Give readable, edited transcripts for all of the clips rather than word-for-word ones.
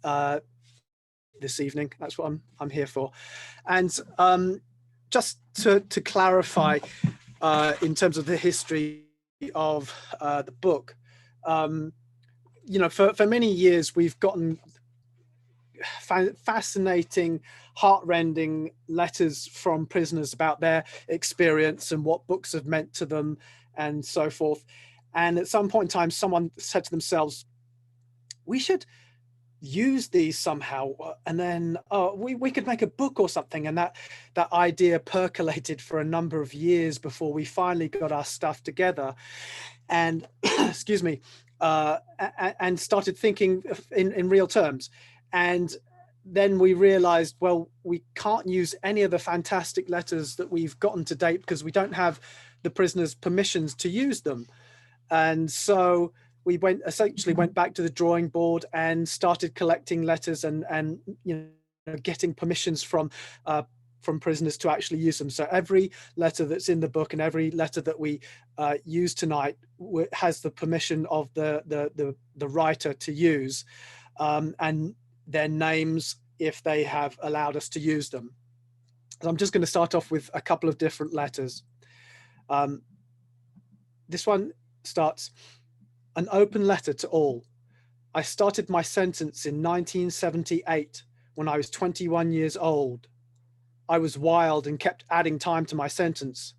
this evening. That's what I'm here for. And just to clarify, in terms of the history of the book, you know, for many years we've gotten fascinating, heartrending letters from prisoners about their experience and what books have meant to them and so forth. And at some point in time, someone said to themselves, we should use these somehow, and then we could make a book or something. And that idea percolated for a number of years before we finally got our stuff together and excuse me, and started thinking in real terms. And then we realized, well, we can't use any of the fantastic letters that we've gotten to date because we don't have the prisoners' permissions to use them. And so we essentially went back to the drawing board and started collecting letters and you know, getting permissions from prisoners to actually use them. So every letter that's in the book and every letter that we use tonight has the permission of the writer to use, and their names if they have allowed us to use them. So I'm just going to start off with a couple of different letters. This one starts, an open letter to all. I started my sentence in 1978 when I was 21 years old. I was wild and kept adding time to my sentence.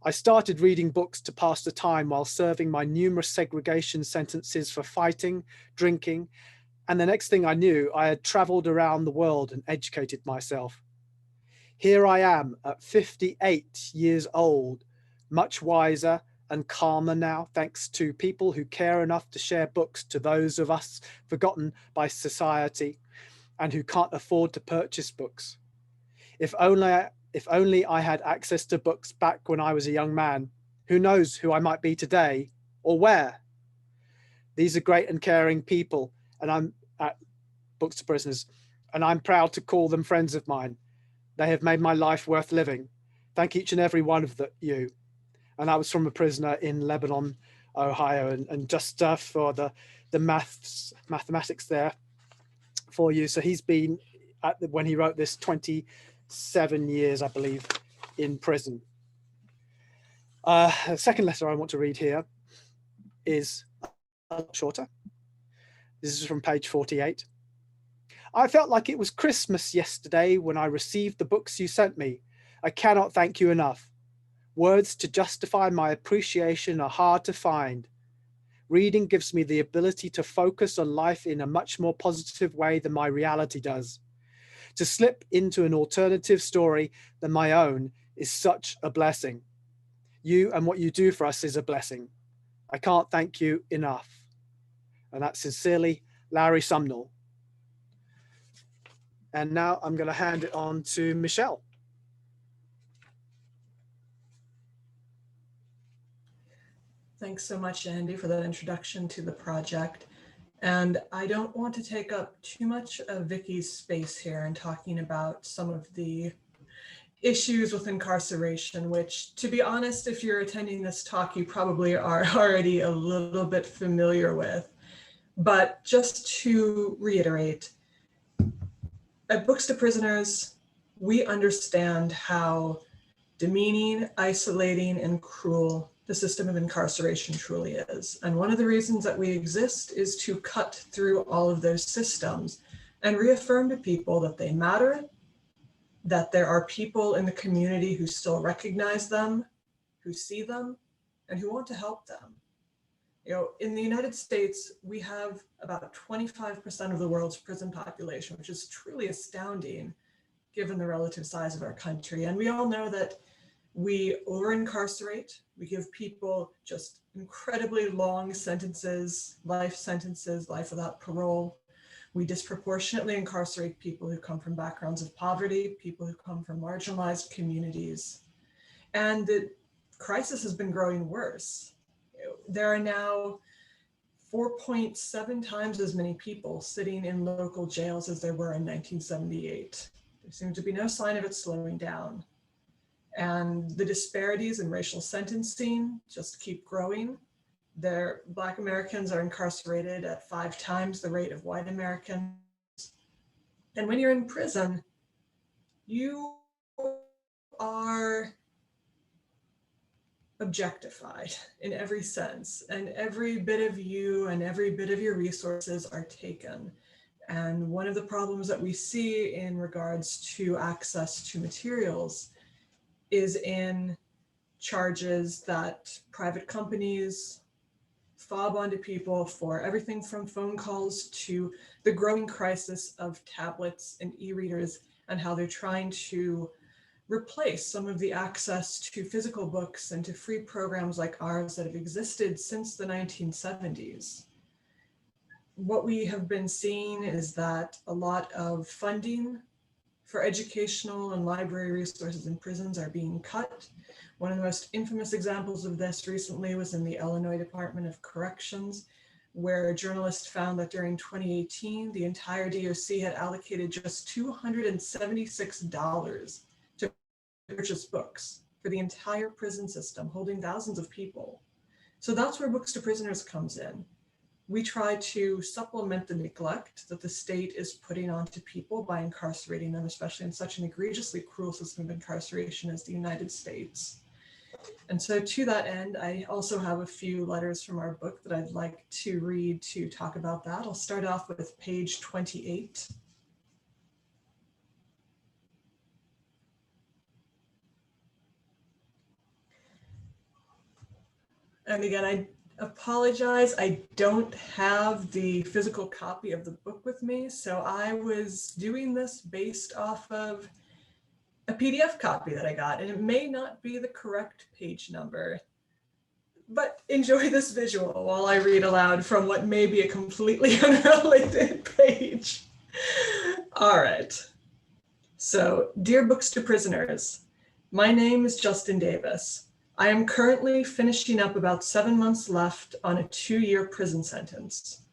I started reading books to pass the time while serving my numerous segregation sentences for fighting, drinking, and the next thing I knew, I had traveled around the world and educated myself. Here I am at 58 years old, much wiser and calmer now, thanks to people who care enough to share books to those of us forgotten by society and who can't afford to purchase books. If only I had access to books back when I was a young man, who knows who I might be today or where. These are great and caring people, and I'm at Books to Prisoners, and I'm proud to call them friends of mine. They have made my life worth living. Thank each and every one of you. And that was from a prisoner in Lebanon, Ohio, and just for the mathematics there for you. So he's been, when he wrote this, 27 years, I believe, in prison. The second letter I want to read here is a lot shorter. This is from page 48. I felt like it was Christmas yesterday when I received the books you sent me. I cannot thank you enough. Words to justify my appreciation are hard to find. Reading gives me the ability to focus on life in a much more positive way than my reality does. To slip into an alternative story than my own is such a blessing. You and what you do for us is a blessing. I can't thank you enough. And that's sincerely, Larry Sumnall. And now I'm going to hand it on to Michelle. Thanks so much, Andy, for that introduction to the project. And I don't want to take up too much of Vicky's space here in talking about some of the issues with incarceration, which, to be honest, if you're attending this talk, you probably are already a little bit familiar with. But just to reiterate, at Books to Prisoners, we understand how demeaning, isolating, and cruel the system of incarceration truly is. And one of the reasons that we exist is to cut through all of those systems and reaffirm to people that they matter, that there are people in the community who still recognize them, who see them, and who want to help them. You know, in the United States, we have about 25% of the world's prison population, which is truly astounding given the relative size of our country. And we all know that we over-incarcerate. We give people just incredibly long sentences, life without parole. We disproportionately incarcerate people who come from backgrounds of poverty, people who come from marginalized communities. And the crisis has been growing worse. There are now 4.7 times as many people sitting in local jails as there were in 1978. There seems to be no sign of it slowing down. And the disparities in racial sentencing just keep growing. Black Americans are incarcerated at 5 times the rate of white Americans. And when you're in prison, you are objectified in every sense, and every bit of you and every bit of your resources are taken. And one of the problems that we see in regards to access to materials is in charges that private companies fob onto people for everything from phone calls to the growing crisis of tablets and e-readers, and how they're trying to replace some of the access to physical books and to free programs like ours that have existed since the 1970s. What we have been seeing is that a lot of funding for educational and library resources in prisons are being cut. One of the most infamous examples of this recently was in the Illinois Department of Corrections, where a journalist found that during 2018, the entire DOC had allocated just $276 to purchase books for the entire prison system, holding thousands of people. So that's where Books to Prisoners comes in. We try to supplement the neglect that the state is putting onto people by incarcerating them, especially in such an egregiously cruel system of incarceration as the United States. And so to that end, I also have a few letters from our book that I'd like to read to talk about that. I'll start off with page 28. And again, I apologize, I don't have the physical copy of the book with me, so I was doing this based off of a PDF copy that I got, and it may not be the correct page number, but enjoy this visual while I read aloud from what may be a completely unrelated page. All right. So, dear Books to Prisoners, my name is Justin Davis. I am currently finishing up about 7 months left on a 2-year prison sentence.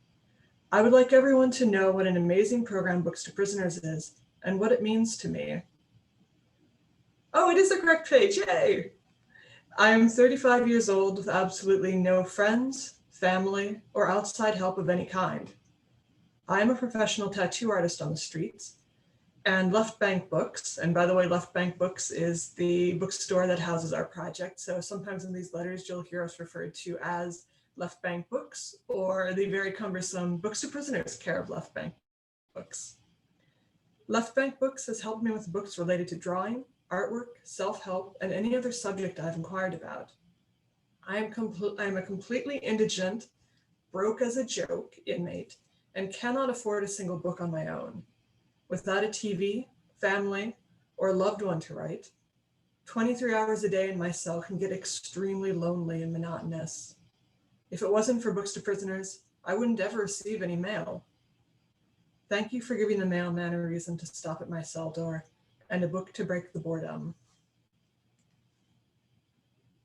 I would like everyone to know what an amazing program Books to Prisoners is and what it means to me. Oh, it is the correct page, yay! I am 35 years old with absolutely no friends, family, or outside help of any kind. I am a professional tattoo artist on the streets, and Left Bank Books, and by the way, Left Bank Books is the bookstore that houses our project. So sometimes in these letters, you'll hear us referred to as Left Bank Books, or the very cumbersome Books to Prisoners care of Left Bank Books. Left Bank Books has helped me with books related to drawing, artwork, self-help, and any other subject I've inquired about. I am a completely indigent, broke as a joke inmate, and cannot afford a single book on my own. Without a TV, family, or loved one to write, 23 hours a day in my cell can get extremely lonely and monotonous. If it wasn't for Books to Prisoners, I wouldn't ever receive any mail. Thank you for giving the mailman a reason to stop at my cell door and a book to break the boredom.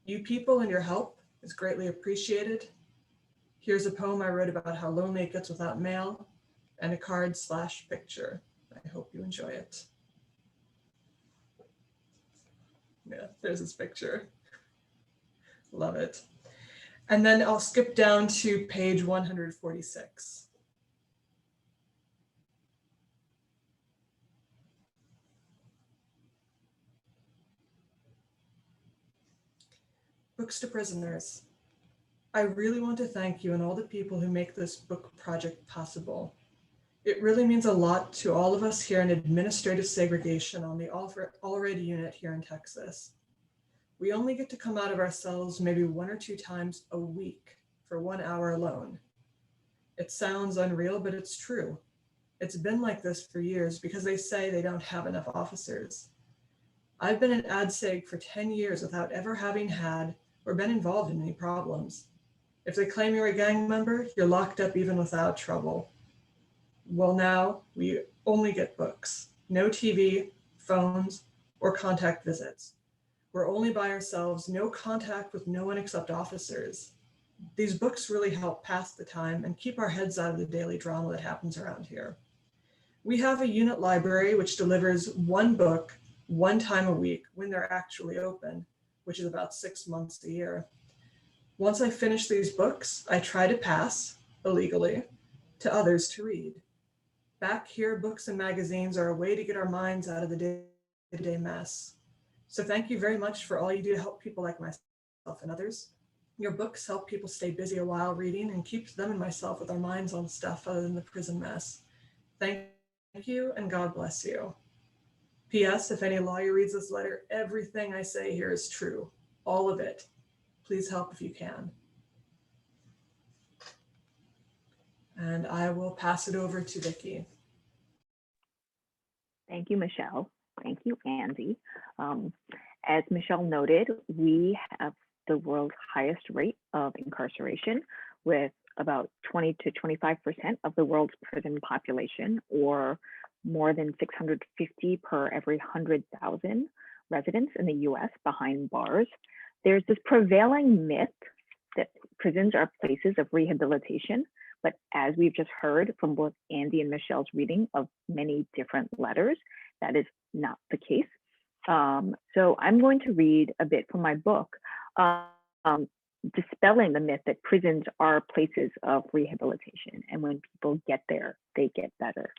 You people and your help is greatly appreciated. Here's a poem I wrote about how lonely it gets without mail, and a card/picture. I hope you enjoy it. Yeah, there's his picture. Love it. And then I'll skip down to page 146. Books to Prisoners. I really want to thank you and all the people who make this book project possible. It really means a lot to all of us here in administrative segregation on the Already unit here in Texas. We only get to come out of our cells maybe 1 or 2 times a week for 1 hour alone. It sounds unreal, but it's true. It's been like this for years because they say they don't have enough officers. I've been in ADSEG for 10 years without ever having had or been involved in any problems. If they claim you're a gang member, you're locked up even without trouble. Well, now we only get books, no TV, phones, or contact visits. We're only by ourselves, no contact with no one except officers. These books really help pass the time and keep our heads out of the daily drama that happens around here. We have a unit library which delivers 1 book 1 time a week when they're actually open, which is about 6 months a year. Once I finish these books, I try to pass, illegally, to others to read. Back here, books and magazines are a way to get our minds out of the day-to-day mess. So thank you very much for all you do to help people like myself and others. Your books help people stay busy a while reading and keeps them and myself with our minds on stuff other than the prison mess. Thank you and God bless you. P.S. If any lawyer reads this letter, everything I say here is true. All of it. Please help if you can. And I will pass it over to Vicki. Thank you, Michelle. Thank you, Andy. As Michelle noted, we have the world's highest rate of incarceration, with about 20 to 25% of the world's prison population, or more than 650 per every 100,000 residents in the US behind bars. There's this prevailing myth that prisons are places of rehabilitation, but as we've just heard from both Andy and Michelle's reading of many different letters, that is not the case. So I'm going to read a bit from my book, dispelling the myth that prisons are places of rehabilitation, and when people get there, they get better.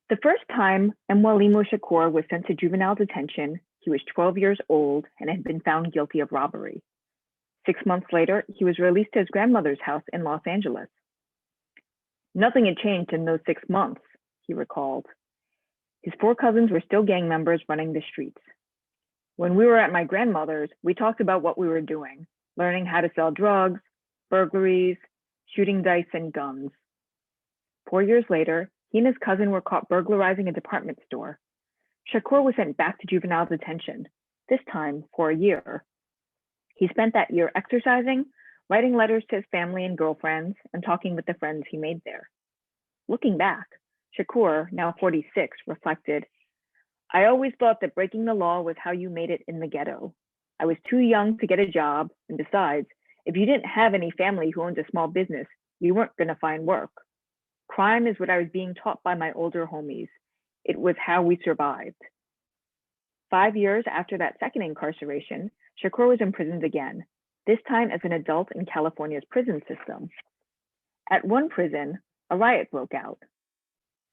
The first time Mwalimu Shakur was sent to juvenile detention, he was 12 years old and had been found guilty of robbery. 6 months later, he was released to his grandmother's house in Los Angeles. Nothing had changed in those 6 months, he recalled. His 4 cousins were still gang members running the streets. When we were at my grandmother's, we talked about what we were doing, learning how to sell drugs, burglaries, shooting dice, and guns. 4 years later, he and his cousin were caught burglarizing a department store. Shakur was sent back to juvenile detention, this time for a year. He spent that year exercising, writing letters to his family and girlfriends, and talking with the friends he made there. Looking back, Shakur, now 46, reflected, "I always thought that breaking the law was how you made it in the ghetto. I was too young to get a job, and besides, if you didn't have any family who owned a small business, you weren't going to find work. Crime is what I was being taught by my older homies. It was how we survived." 5 years after that second incarceration, Shakur was imprisoned again, this time as an adult in California's prison system. At one prison, a riot broke out.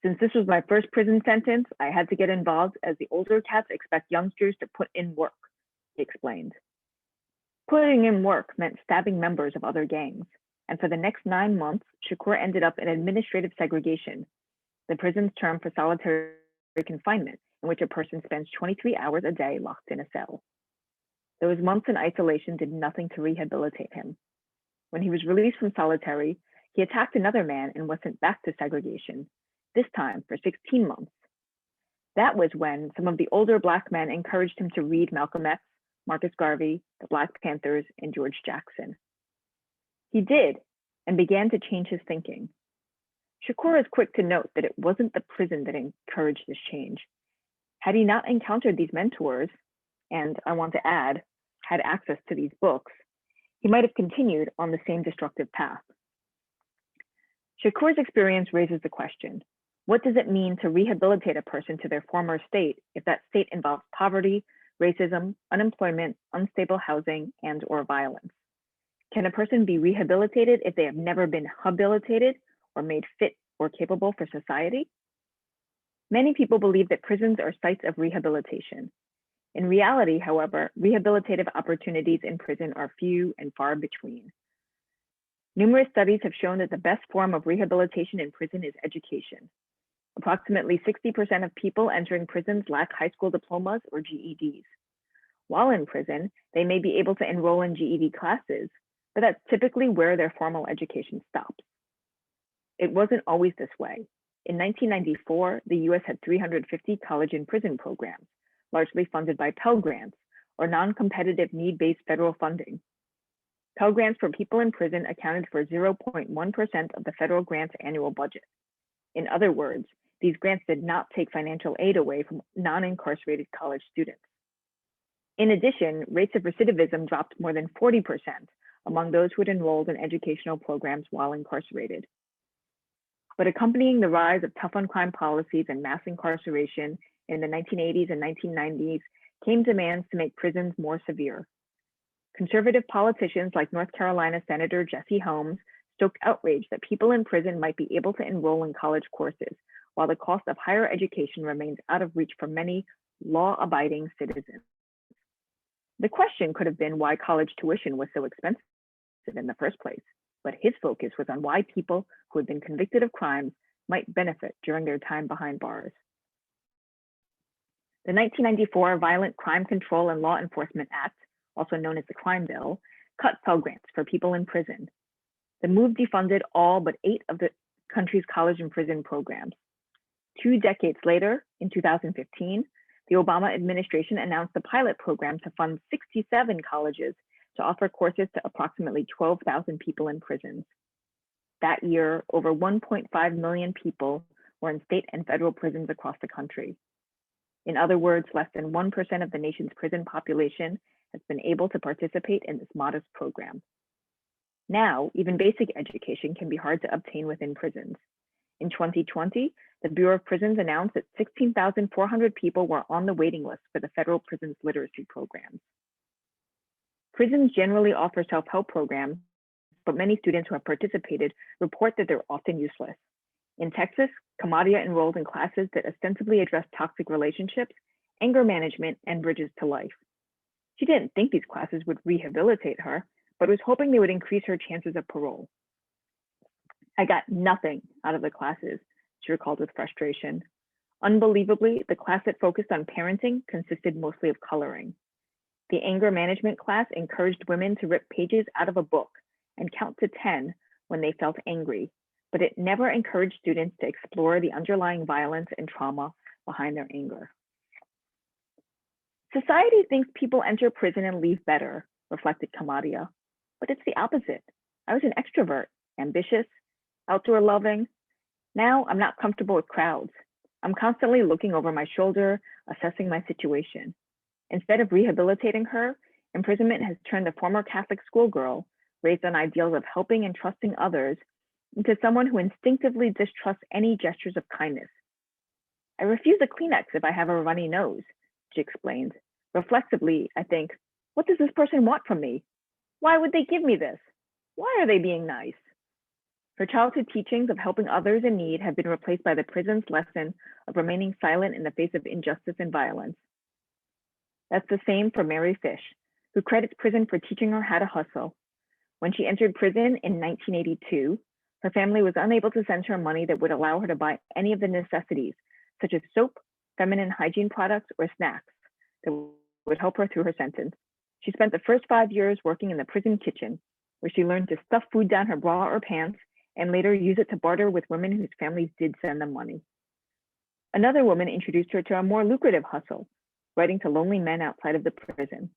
"Since this was my first prison sentence, I had to get involved as the older cats expect youngsters to put in work," he explained. Putting in work meant stabbing members of other gangs, and for the next 9 months, Shakur ended up in administrative segregation, the prison's term for solitary confinement, in which a person spends 23 hours a day locked in a cell. Those months in isolation did nothing to rehabilitate him. When he was released from solitary, he attacked another man and was sent back to segregation, this time for 16 months. That was when some of the older Black men encouraged him to read Malcolm X, Marcus Garvey, the Black Panthers, and George Jackson. He did, and began to change his thinking. Shakur is quick to note that it wasn't the prison that encouraged this change. Had he not encountered these mentors, and I want to add, had access to these books, he might have continued on the same destructive path. Shakur's experience raises the question, what does it mean to rehabilitate a person to their former state if that state involves poverty, racism, unemployment, unstable housing, and/or violence? Can a person be rehabilitated if they have never been habilitated or made fit or capable for society? Many people believe that prisons are sites of rehabilitation. In reality, however, rehabilitative opportunities in prison are few and far between. Numerous studies have shown that the best form of rehabilitation in prison is education. Approximately 60% of people entering prisons lack high school diplomas or GEDs. While in prison, they may be able to enroll in GED classes, but that's typically where their formal education stops. It wasn't always this way. In 1994, the US had 350 college and prison programs, largely funded by Pell Grants, or non-competitive need-based federal funding. Pell Grants for people in prison accounted for 0.1% of the federal grant's annual budget. In other words, these grants did not take financial aid away from non-incarcerated college students. In addition, rates of recidivism dropped more than 40% among those who had enrolled in educational programs while incarcerated. But accompanying the rise of tough on crime policies and mass incarceration in the 1980s and 1990s came demands to make prisons more severe. Conservative politicians like North Carolina Senator Jesse Helms stoked outrage that people in prison might be able to enroll in college courses, while the cost of higher education remains out of reach for many law-abiding citizens. The question could have been why college tuition was so expensive in the first place, but his focus was on why people who had been convicted of crimes might benefit during their time behind bars. The 1994 Violent Crime Control and Law Enforcement Act, also known as the Crime Bill, cut Pell Grants for people in prison. The move defunded all but 8 of the country's college and prison programs. 2 decades later, in 2015, the Obama administration announced a pilot program to fund 67 colleges to offer courses to approximately 12,000 people in prisons. That year, over 1.5 million people were in state and federal prisons across the country. In other words, less than 1% of the nation's prison population has been able to participate in this modest program. Now, even basic education can be hard to obtain within prisons. In 2020, the Bureau of Prisons announced that 16,400 people were on the waiting list for the federal prisons literacy programs. Prisons generally offer self-help programs, but many students who have participated report that they're often useless. In Texas, Kamadia enrolled in classes that ostensibly addressed toxic relationships, anger management, and bridges to life. She didn't think these classes would rehabilitate her, but was hoping they would increase her chances of parole. I got nothing out of the classes, she recalled with frustration. Unbelievably, the class that focused on parenting consisted mostly of coloring. The anger management class encouraged women to rip pages out of a book and count to 10 when they felt angry, but it never encouraged students to explore the underlying violence and trauma behind their anger. Society thinks people enter prison and leave better, reflected Kamadia, but it's the opposite. I was an extrovert, ambitious, outdoor loving. Now I'm not comfortable with crowds. I'm constantly looking over my shoulder, assessing my situation. Instead of rehabilitating her, imprisonment has turned a former Catholic schoolgirl, raised on ideals of helping and trusting others, into someone who instinctively distrusts any gestures of kindness. I refuse a Kleenex if I have a runny nose, she explained. Reflexively, I think, what does this person want from me? Why would they give me this? Why are they being nice? Her childhood teachings of helping others in need have been replaced by the prison's lesson of remaining silent in the face of injustice and violence. That's the same for Mary Fish, who credits prison for teaching her how to hustle. When she entered prison in 1982, her family was unable to send her money that would allow her to buy any of the necessities, such as soap, feminine hygiene products, or snacks that would help her through her sentence. She spent the first 5 years working in the prison kitchen, where she learned to stuff food down her bra or pants and later use it to barter with women whose families did send them money. Another woman introduced her to a more lucrative hustle, writing to lonely men outside of the prison.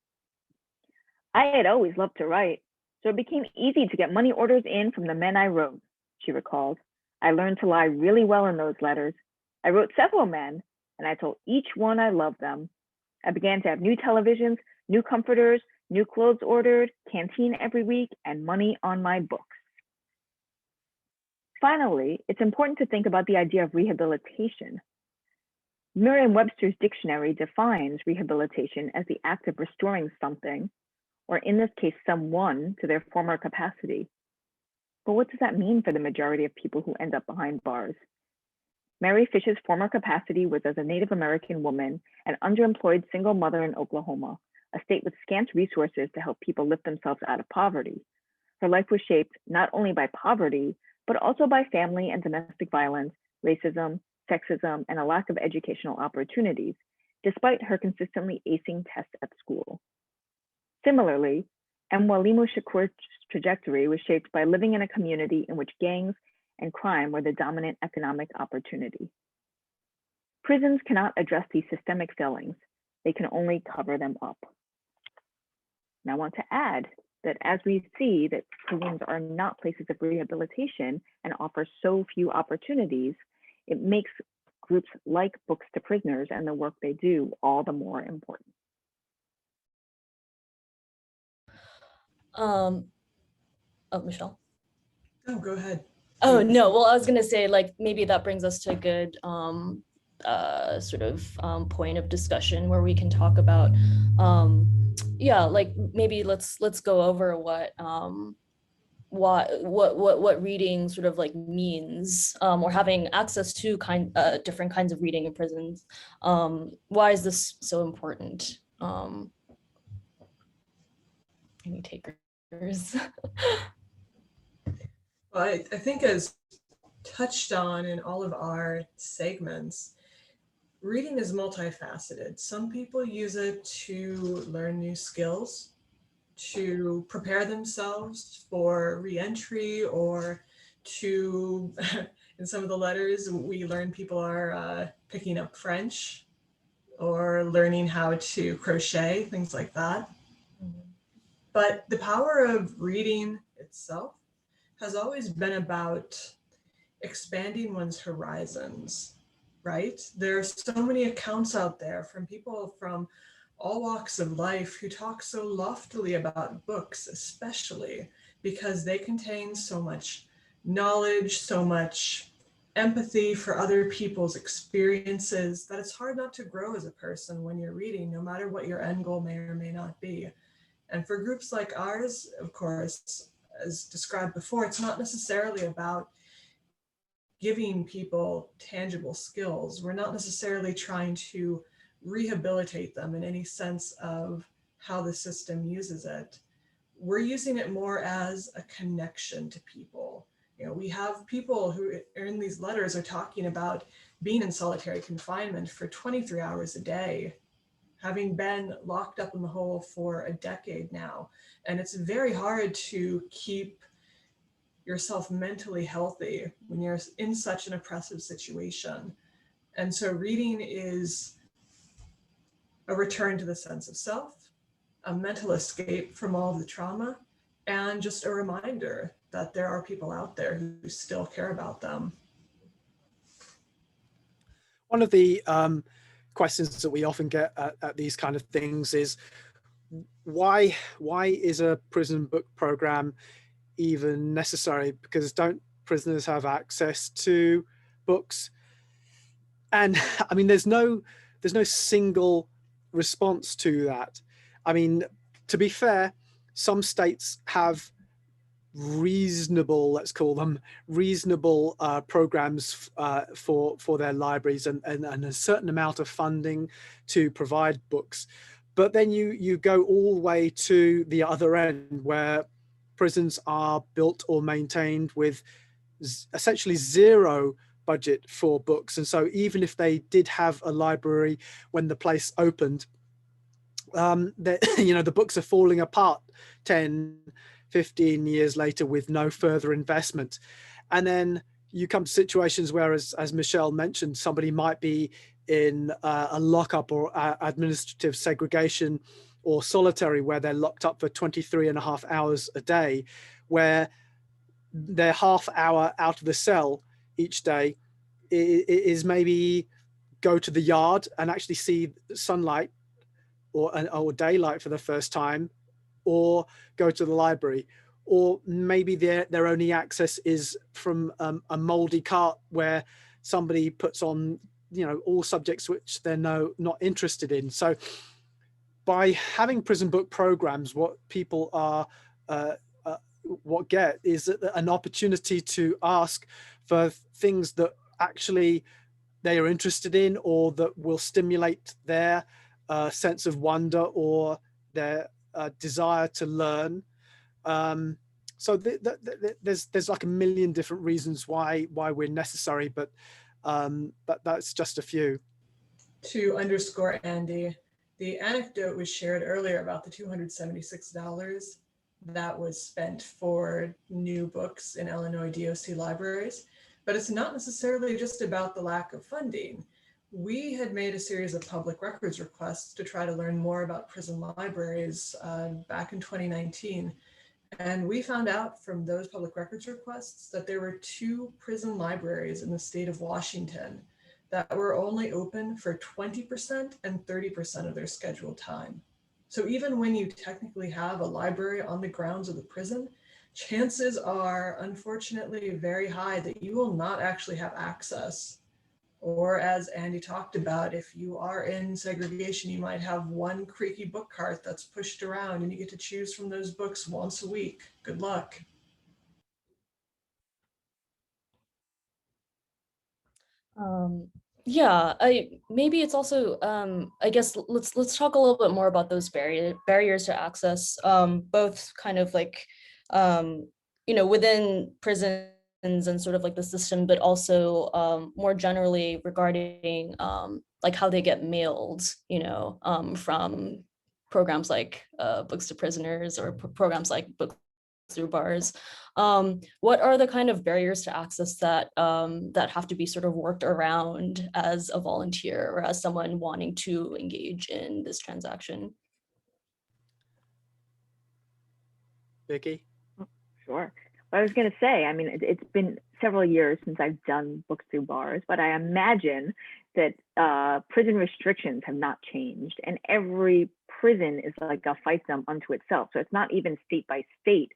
I had always loved to write, so it became easy to get money orders in from the men I wrote, she recalled. I learned to lie really well in those letters. I wrote several men, and I told each one I loved them. I began to have new televisions, new comforters, new clothes ordered, canteen every week, and money on my books. Finally, it's important to think about the idea of rehabilitation. Merriam-Webster's dictionary defines rehabilitation as the act of restoring something, or in this case, someone, to their former capacity. But what does that mean for the majority of people who end up behind bars? Mary Fish's former capacity was as a Native American woman and underemployed single mother in Oklahoma, a state with scant resources to help people lift themselves out of poverty. Her life was shaped not only by poverty, but also by family and domestic violence, racism, sexism, and a lack of educational opportunities, despite her consistently acing tests at school. Similarly, Mwalimu Shakur's trajectory was shaped by living in a community in which gangs and crime were the dominant economic opportunity. Prisons cannot address these systemic failings. They can only cover them up. And I want to add that as we see that prisons are not places of rehabilitation and offer so few opportunities, it makes groups like Books to Prisoners and the work they do all the more important. Oh, Michelle. Oh, go ahead. Oh, no. Well, I was going to say, like, maybe that brings us to a good sort of point of discussion where we can talk about, yeah, like maybe let's go over what what reading sort of like means, or having access to different kinds of reading in prisons. Why is this so important? Any takers? Well, I think as touched on in all of our segments, reading is multifaceted. Some people use it to learn new skills, to prepare themselves for reentry, or to, in some of the letters, we learn people are picking up French or learning how to crochet, things like that. But the power of reading itself has always been about expanding one's horizons, right? There are so many accounts out there from people from all walks of life who talk so loftily about books, especially because they contain so much knowledge, so much empathy for other people's experiences, that it's hard not to grow as a person when you're reading, no matter what your end goal may or may not be. And for groups like ours, of course, as described before, it's not necessarily about giving people tangible skills. We're not necessarily trying to rehabilitate them in any sense of how the system uses it. We're using it more as a connection to people. You know, we have people who in these letters are talking about being in solitary confinement for 23 hours a day, having been locked up in the hole for a decade now. And it's very hard to keep yourself mentally healthy when you're in such an oppressive situation. And so reading is a return to the sense of self, a mental escape from all of the trauma, and just a reminder that there are people out there who still care about them. One of the questions that we often get at these kind of things is, why is a prison book program even necessary? Because don't prisoners have access to books? And I mean, there's no single response to that. I mean, to be fair, some states have reasonable, let's call them reasonable programs for their libraries, and a certain amount of funding to provide books. But then you go all the way to the other end, where prisons are built or maintained with essentially zero budget for books. And so even if they did have a library when the place opened, the books are falling apart 10, 15 years later with no further investment. And then you come to situations where, as Michelle mentioned, somebody might be in a lockup or administrative segregation or solitary, where they're locked up for 23.5 hours a day, where their half hour out of the cell each day is maybe go to the yard and actually see sunlight or daylight for the first time, or go to the library, or maybe their only access is from a moldy cart where somebody puts on all subjects which they're not interested in. So by having prison book programs, what people are what get is an opportunity to ask for things that actually they are interested in, or that will stimulate their sense of wonder or their desire to learn. So there's like a million different reasons why we're necessary, but that's just a few. To underscore Andy, the anecdote was shared earlier about the $276 that was spent for new books in Illinois DOC libraries, but it's not necessarily just about the lack of funding. We had made a series of public records requests to try to learn more about prison libraries back in 2019. And we found out from those public records requests that there were 2 prison libraries in the state of Washington that were only open for 20% and 30% of their scheduled time. So even when you technically have a library on the grounds of the prison, chances are, unfortunately, very high that you will not actually have access. Or as Andy talked about, if you are in segregation, you might have one creaky book cart that's pushed around and you get to choose from those books once a week. Good luck. Yeah, maybe it's also I guess let's talk a little bit more about those barriers to access, both kind of like within prisons and sort of like the system, but also more generally regarding like how they get mailed, from programs like Books to Prisoners or programs like Books Through Bars. What are the kind of barriers to access that that have to be sort of worked around as a volunteer or as someone wanting to engage in this transaction? Vicky? Sure. What I was going to say, I mean, it's been several years since I've done Books Through Bars, but I imagine that prison restrictions have not changed, and every prison is like a fiefdom unto itself. So it's not even state by state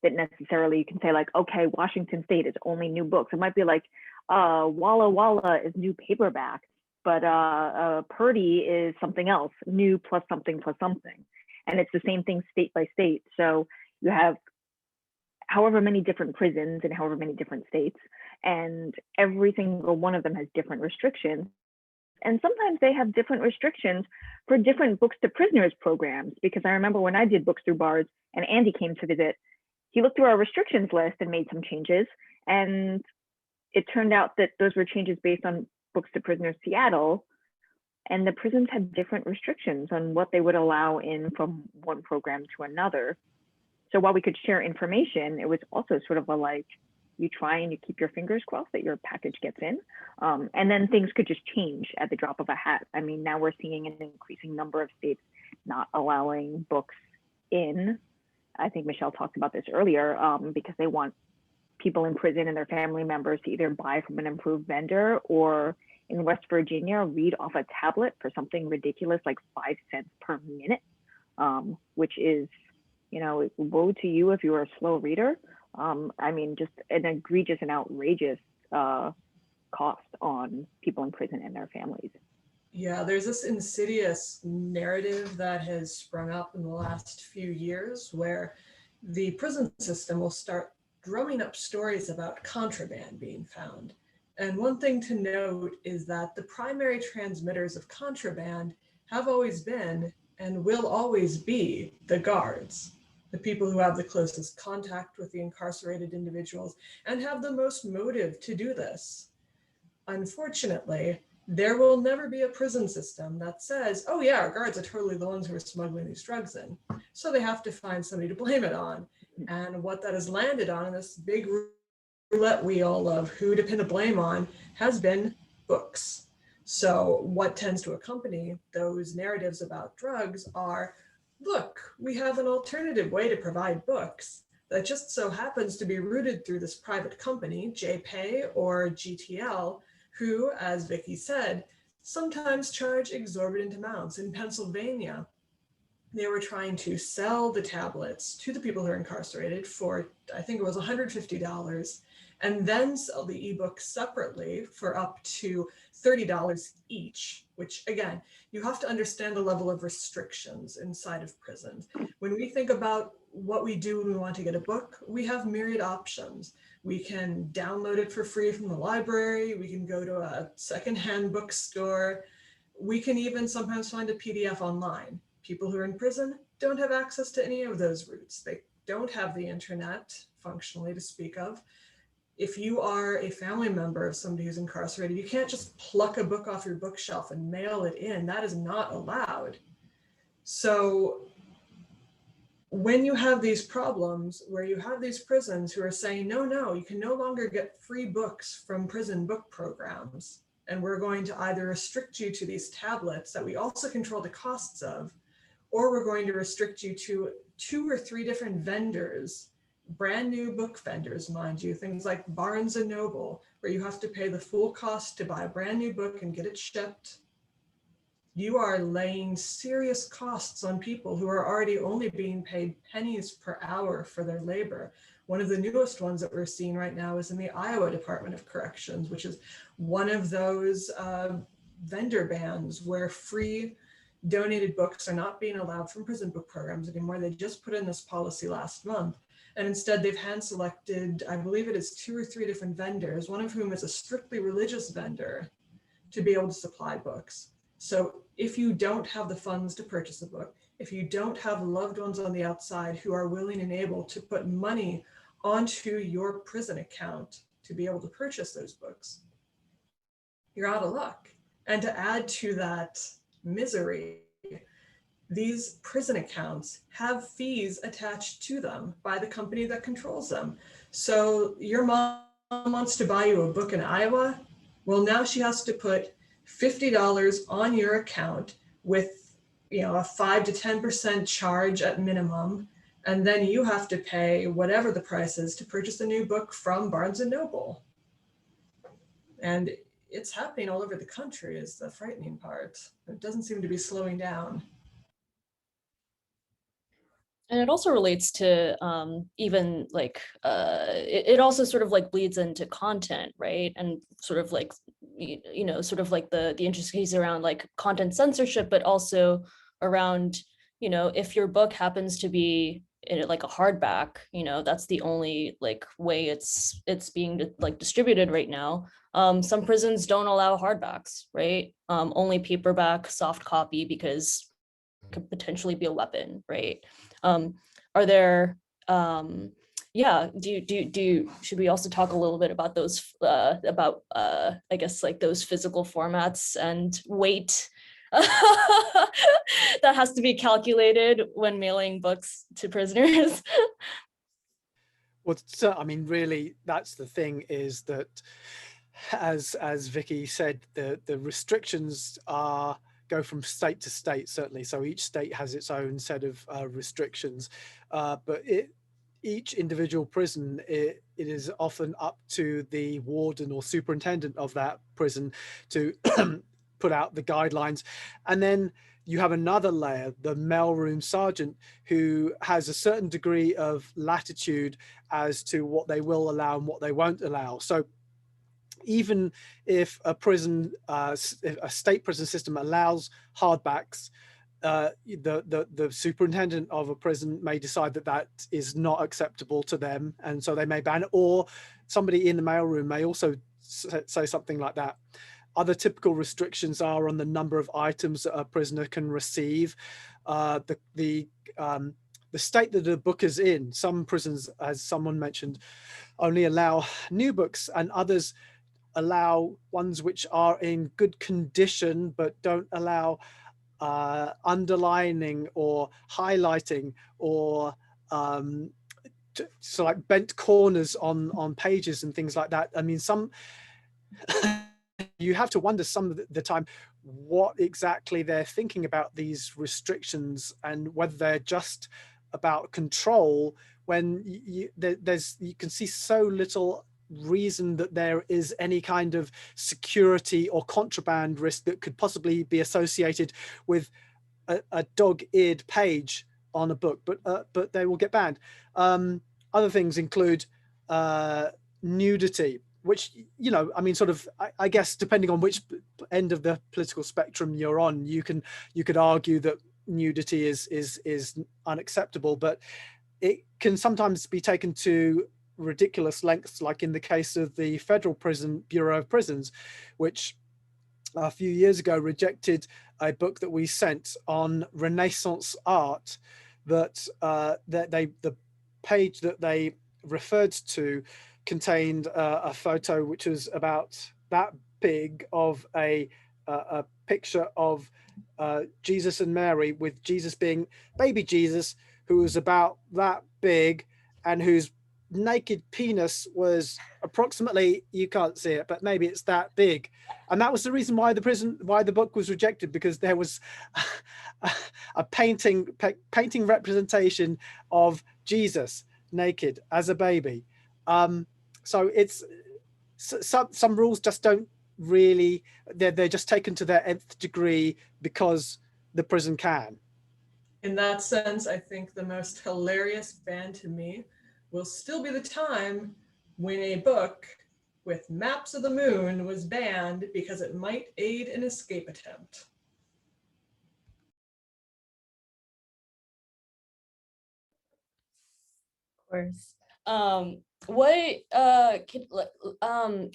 that necessarily you can say like, okay, Washington State is only new books. It might be like Walla Walla is new paperback, but Purdy is something else, new plus something plus something. And it's the same thing state by state. So you have however many different prisons in however many different states, and every single one of them has different restrictions. And sometimes they have different restrictions for different Books to Prisoners programs, because I remember when I did Books Through Bars and Andy came to visit, he looked through our restrictions list and made some changes. And it turned out that those were changes based on Books to Prisoners Seattle. And the prisons had different restrictions on what they would allow in from one program to another. So while we could share information, it was also sort of a like, you try and you keep your fingers crossed that your package gets in. And then things could just change at the drop of a hat. I mean, now we're seeing an increasing number of states not allowing books in. I think Michelle talked about this earlier, because they want people in prison and their family members to either buy from an approved vendor or in West Virginia, read off a tablet for something ridiculous like 5 cents per minute, which is, woe to you if you're a slow reader. I mean, just an egregious and outrageous cost on people in prison and their families. Yeah, there's this insidious narrative that has sprung up in the last few years where the prison system will start drumming up stories about contraband being found. And one thing to note is that the primary transmitters of contraband have always been and will always be the guards, the people who have the closest contact with the incarcerated individuals and have the most motive to do this. Unfortunately, there will never be a prison system that says, oh yeah, our guards are totally the ones who are smuggling these drugs in. So they have to find somebody to blame it on. And what that has landed on in this big roulette wheel of who to pin the blame on has been books. So what tends to accompany those narratives about drugs are, look, we have an alternative way to provide books that just so happens to be routed through this private company, JPay or GTL, who, as Vicky said, sometimes charge exorbitant amounts. In Pennsylvania, they were trying to sell the tablets to the people who are incarcerated for, I think it was $150, and then sell the ebooks separately for up to $30 each, which again, you have to understand the level of restrictions inside of prisons. When we think about what we do when we want to get a book, we have myriad options. We can download it for free from the library. We can go to a secondhand bookstore. We can even sometimes find a PDF online. People who are in prison don't have access to any of those routes. They don't have the internet functionally to speak of. If you are a family member of somebody who's incarcerated, you can't just pluck a book off your bookshelf and mail it in. That is not allowed. So when you have these problems where you have these prisons who are saying, no, you can no longer get free books from prison book programs, and we're going to either restrict you to these tablets that we also control the costs of, or we're going to restrict you to 2 or 3 different vendors, brand new book vendors, mind you, things like Barnes and Noble, where you have to pay the full cost to buy a brand new book and get it shipped. You are laying serious costs on people who are already only being paid pennies per hour for their labor. One of the newest ones that we're seeing right now is in the Iowa Department of Corrections, which is one of those vendor bans where free donated books are not being allowed from prison book programs anymore. They just put in this policy last month. And instead they've hand selected, I believe it is 2 or 3 different vendors, one of whom is a strictly religious vendor, to be able to supply books. So if you don't have the funds to purchase a book, if you don't have loved ones on the outside who are willing and able to put money onto your prison account to be able to purchase those books, you're out of luck. And to add to that misery, these prison accounts have fees attached to them by the company that controls them. So your mom wants to buy you a book in Iowa. Well, now she has to put $50 on your account with, a 5 to 10% charge at minimum. And then you have to pay whatever the price is to purchase a new book from Barnes & Noble. And it's happening all over the country is the frightening part. It doesn't seem to be slowing down. And it also relates to even like, it also sort of like bleeds into content, right? And sort of like, sort of like the intricacies around like content censorship, but also around, if your book happens to be in like a hardback, that's the only like way it's being like distributed right now. Some prisons don't allow hardbacks, right? Only paperback, soft copy, because it could potentially be a weapon, right? Are there, should we also talk a little bit about those, I guess like those physical formats and weight that has to be calculated when mailing books to prisoners? Well, so, I mean, really, that's the thing, is that as Vicky said, the restrictions go from state to state, certainly. So each state has its own set of restrictions, but each individual prison, it is often up to the warden or superintendent of that prison to put out the guidelines. And then you have another layer, the mailroom sergeant, who has a certain degree of latitude as to what they will allow and what they won't allow. So even if a prison, a state prison system allows hardbacks, the superintendent of a prison may decide that that is not acceptable to them, and so they may ban it, or somebody in the mailroom may also say something like that. Other typical restrictions are on the number of items that a prisoner can receive, the state that a book is in. Some prisons, as someone mentioned, only allow new books, and others allow ones which are in good condition but don't allow underlining or highlighting or so like bent corners on pages and things like that. I mean, some you have to wonder some of the time what exactly they're thinking about these restrictions, and whether they're just about control, when you can see so little reason that there is any kind of security or contraband risk that could possibly be associated with a dog-eared page on a book, but they will get banned. Other things include nudity, which, I mean, sort of, I guess depending on which end of the political spectrum you're on, you could argue that nudity is unacceptable, but it can sometimes be taken to ridiculous lengths, like in the case of the Federal Bureau of Prisons, which a few years ago rejected a book that we sent on Renaissance art, that the page that they referred to contained a photo which was about that big of a picture of Jesus and Mary, with Jesus being baby Jesus, who was about that big and whose naked penis was approximately, you can't see it, but maybe it's that big. And that was the reason why the book was rejected, because there was a painting representation of Jesus naked as a baby. So it's some rules just don't really, they're just taken to their nth degree because the prison can. In that sense, I think the most hilarious ban to me will still be the time when a book with maps of the moon was banned because it might aid an escape attempt. course. What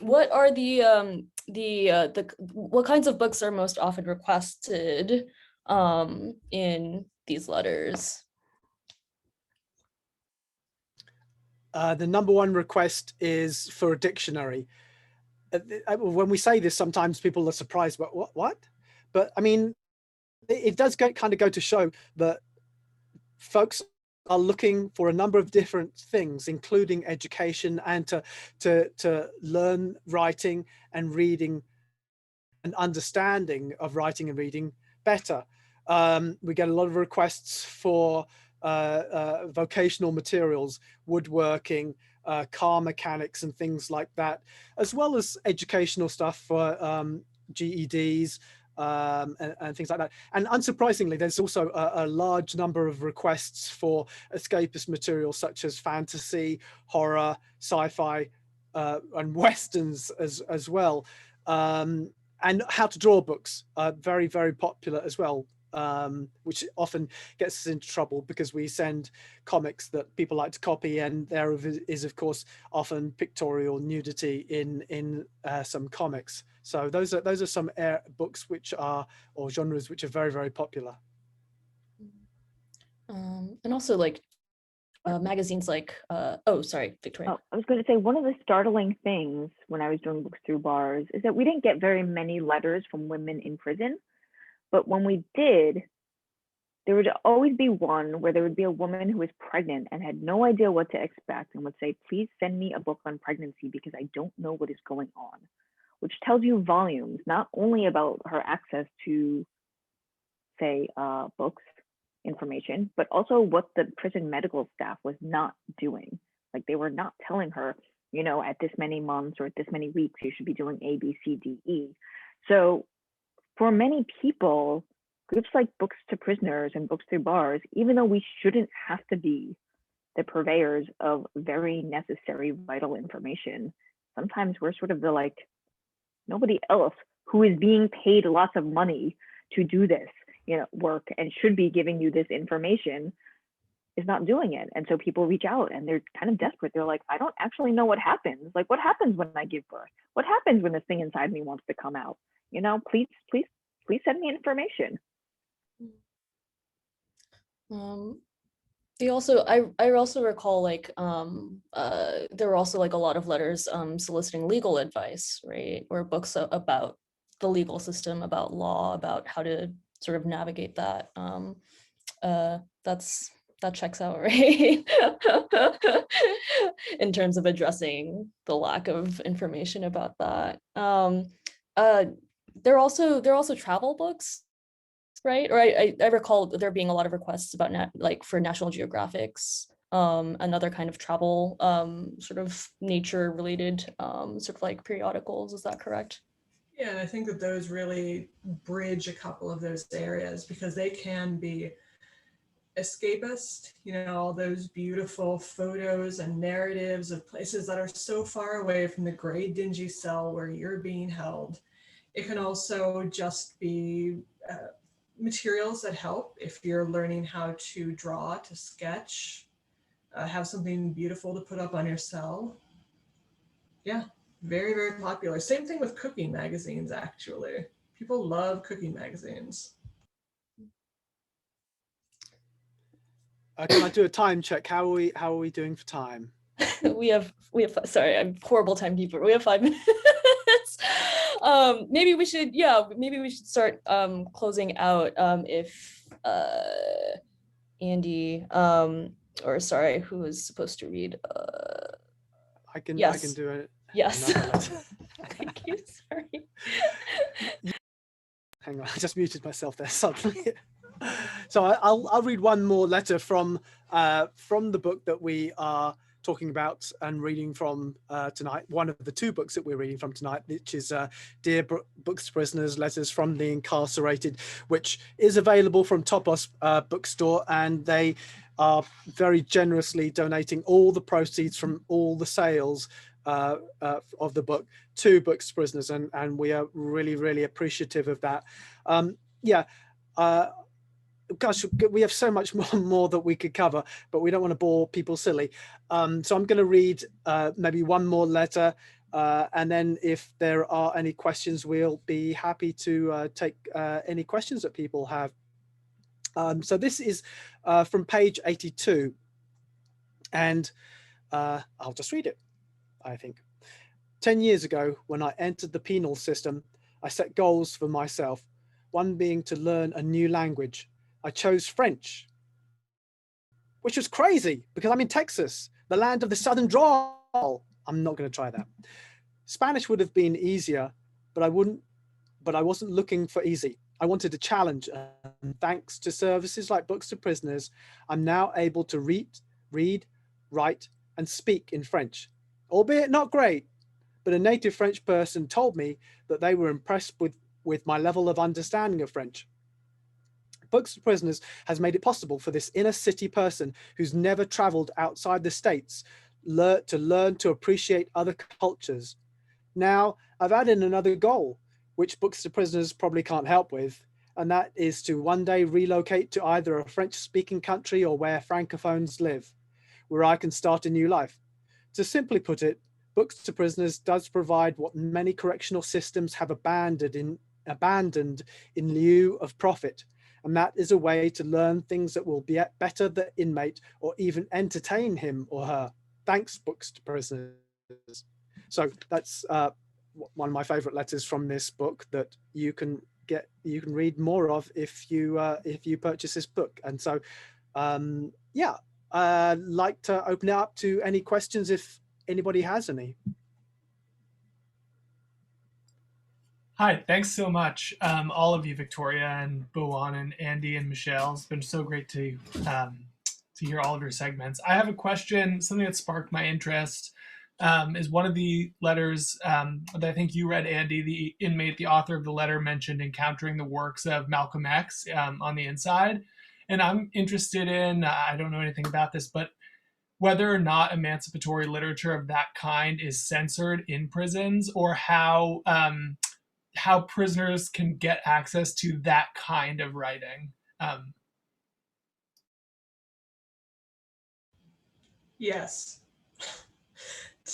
what are what kinds of books are most often requested in these letters? The number one request is for a dictionary. When we say this, sometimes people are surprised, but what? But I mean, it does kind of go to show that folks are looking for a number of different things, including education, and to learn writing and reading and understanding of writing and reading better. We get a lot of requests for vocational materials, woodworking, car mechanics and things like that, as well as educational stuff for GEDs, and things like that. And unsurprisingly, there's also a large number of requests for escapist materials such as fantasy, horror, sci-fi, and westerns as well. And how to draw books are very, very popular as well, which often gets us into trouble because we send comics that people like to copy, and there is of course often pictorial nudity in some comics. So those are some books which are, or genres which are very, very popular. And also like magazines like oh, sorry, Victoria. Oh, I was going to say, one of the startling things when I was doing Books Through Bars is that we didn't get very many letters from women in prison. But when we did, there would always be one where there would be a woman who was pregnant and had no idea what to expect and would say, please send me a book on pregnancy because I don't know what is going on, which tells you volumes, not only about her access to, say, books, information, but also what the prison medical staff was not doing. Like, they were not telling her, you know, at this many months or at this many weeks, you should be doing A, B, C, D, E. So for many people, groups like Books to Prisoners and Books Through Bars, even though we shouldn't have to be the purveyors of very necessary, vital information, sometimes we're sort of the like, nobody else who is being paid lots of money to do this, you know, work and should be giving you this information is not doing it. And so people reach out and they're kind of desperate. They're like, I don't actually know what happens. Like, what happens when I give birth? What happens when this thing inside me wants to come out? You know, please send me information. They also, I also recall like there were also like a lot of letters soliciting legal advice, right? Or books about the legal system, about law, about how to sort of navigate that. That checks out, right? In terms of addressing the lack of information about that. There are also travel books, right? Or I recall there being a lot of requests about like for National Geographic's another kind of travel sort of nature related sort of like periodicals. Is that correct? Yeah, and I think that those really bridge a couple of those areas because they can be escapist, you know, all those beautiful photos and narratives of places that are so far away from the gray, dingy cell where you're being held. It can also just be materials that help if you're learning how to draw, to sketch, have something beautiful to put up on your cell. Yeah, very, very popular. Same thing with cooking magazines, actually. People love cooking magazines. Can I do a time check? How are we doing for time? we have sorry, I'm horrible timekeeper. We have 5 minutes. Maybe we should start closing out if Andy or sorry, who is supposed to read? I can do it. Yes. Thank you. Sorry. Hang on, I just muted myself there suddenly. So I'll read one more letter from the book that we are talking about and reading from tonight. One of the 2 books that we're reading from tonight, which is Dear Books to Prisoners, Letters from the Incarcerated, which is available from Topos Bookstore, and they are very generously donating all the proceeds from all the sales of the book to Books to Prisoners, and we are really, really appreciative of that. gosh, we have so much more that we could cover, but we don't want to bore people silly. So I'm going to read maybe one more letter, and then if there are any questions, we'll be happy to take any questions that people have. So this is from page 82, and I'll just read it, I think. 10 years ago, when I entered the penal system, I set goals for myself, one being to learn a new language. I chose French, which was crazy because I'm in Texas, the land of the Southern drawl. I'm not going to try that. Spanish would have been easier, but I wasn't looking for easy. I wanted a challenge, and thanks to services like Books to Prisoners, I'm now able to read, write, and speak in French, albeit not great. But a native French person told me that they were impressed with my level of understanding of French. Books to Prisoners has made it possible for this inner city person who's never traveled outside the States to learn to appreciate other cultures. Now, I've added another goal, which Books to Prisoners probably can't help with, and that is to one day relocate to either a French-speaking country or where Francophones live, where I can start a new life. To simply put it, Books to Prisoners does provide what many correctional systems have abandoned in lieu of profit, and that is a way to learn things that will better the inmate or even entertain him or her. Thanks, Books to Prisoners. So that's one of my favorite letters from this book that you can read more of if you purchase this book. And so, yeah, I'd like to open it up to any questions if anybody has any. Hi, thanks so much, all of you, Victoria and Bo-Won and Andy and Michelle. It's been so great to hear all of your segments. I have a question, something that sparked my interest. Is one of the letters that I think you read, Andy, the inmate, the author of the letter, mentioned encountering the works of Malcolm X on the inside. And I'm interested in, I don't know anything about this, but whether or not emancipatory literature of that kind is censored in prisons, or how prisoners can get access to that kind of writing. Yes.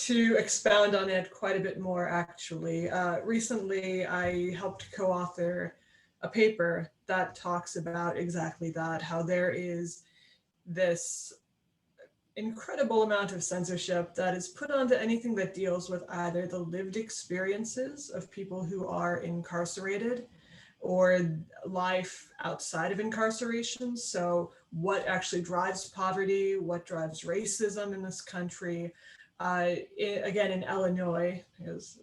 To expound on it quite a bit more, actually. Recently, I helped co-author a paper that talks about exactly that, how there is this incredible amount of censorship that is put onto anything that deals with either the lived experiences of people who are incarcerated or life outside of incarceration. So what actually drives poverty, what drives racism in this country. Again, in Illinois, because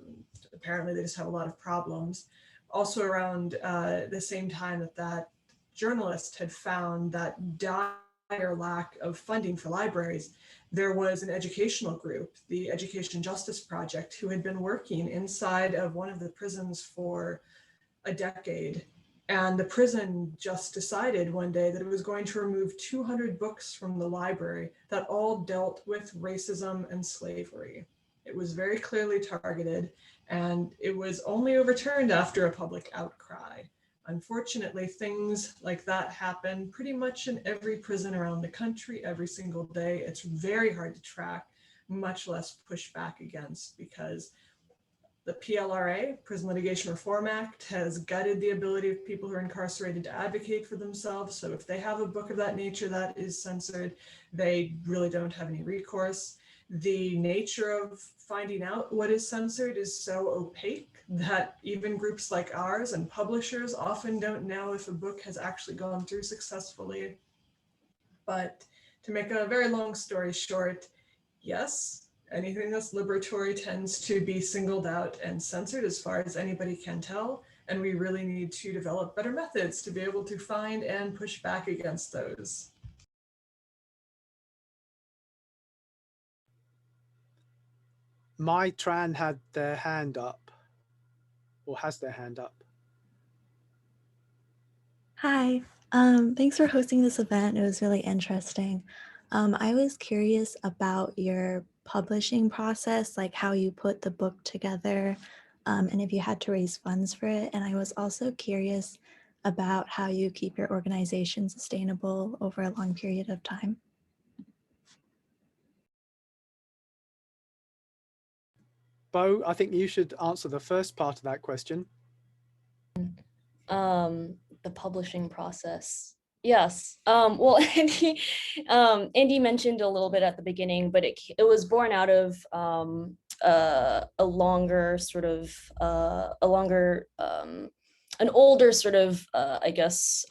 apparently they just have a lot of problems. Also around the same time that journalist had found that dire lack of funding for libraries, there was an educational group, the Education Justice Project, who had been working inside of one of the prisons for a decade. And the prison just decided one day that it was going to remove 200 books from the library that all dealt with racism and slavery. It was very clearly targeted, and it was only overturned after a public outcry. Unfortunately, things like that happen pretty much in every prison around the country every single day. It's very hard to track, much less push back against, because the PLRA, Prison Litigation Reform Act, has gutted the ability of people who are incarcerated to advocate for themselves. So if they have a book of that nature that is censored, they really don't have any recourse. The nature of finding out what is censored is so opaque that even groups like ours and publishers often don't know if a book has actually gone through successfully. But to make a very long story short, yes, anything that's liberatory tends to be singled out and censored as far as anybody can tell. And we really need to develop better methods to be able to find and push back against those. My Tran had their hand up, or has their hand up. Hi, thanks for hosting this event. It was really interesting. I was curious about your publishing process, like how you put the book together, and if you had to raise funds for it. And I was also curious about how you keep your organization sustainable over a long period of time? Bo, I think you should answer the first part of that question. The publishing process. Yes. Well, Andy mentioned a little bit at the beginning, but it was born out of a longer sort of an older sort of I guess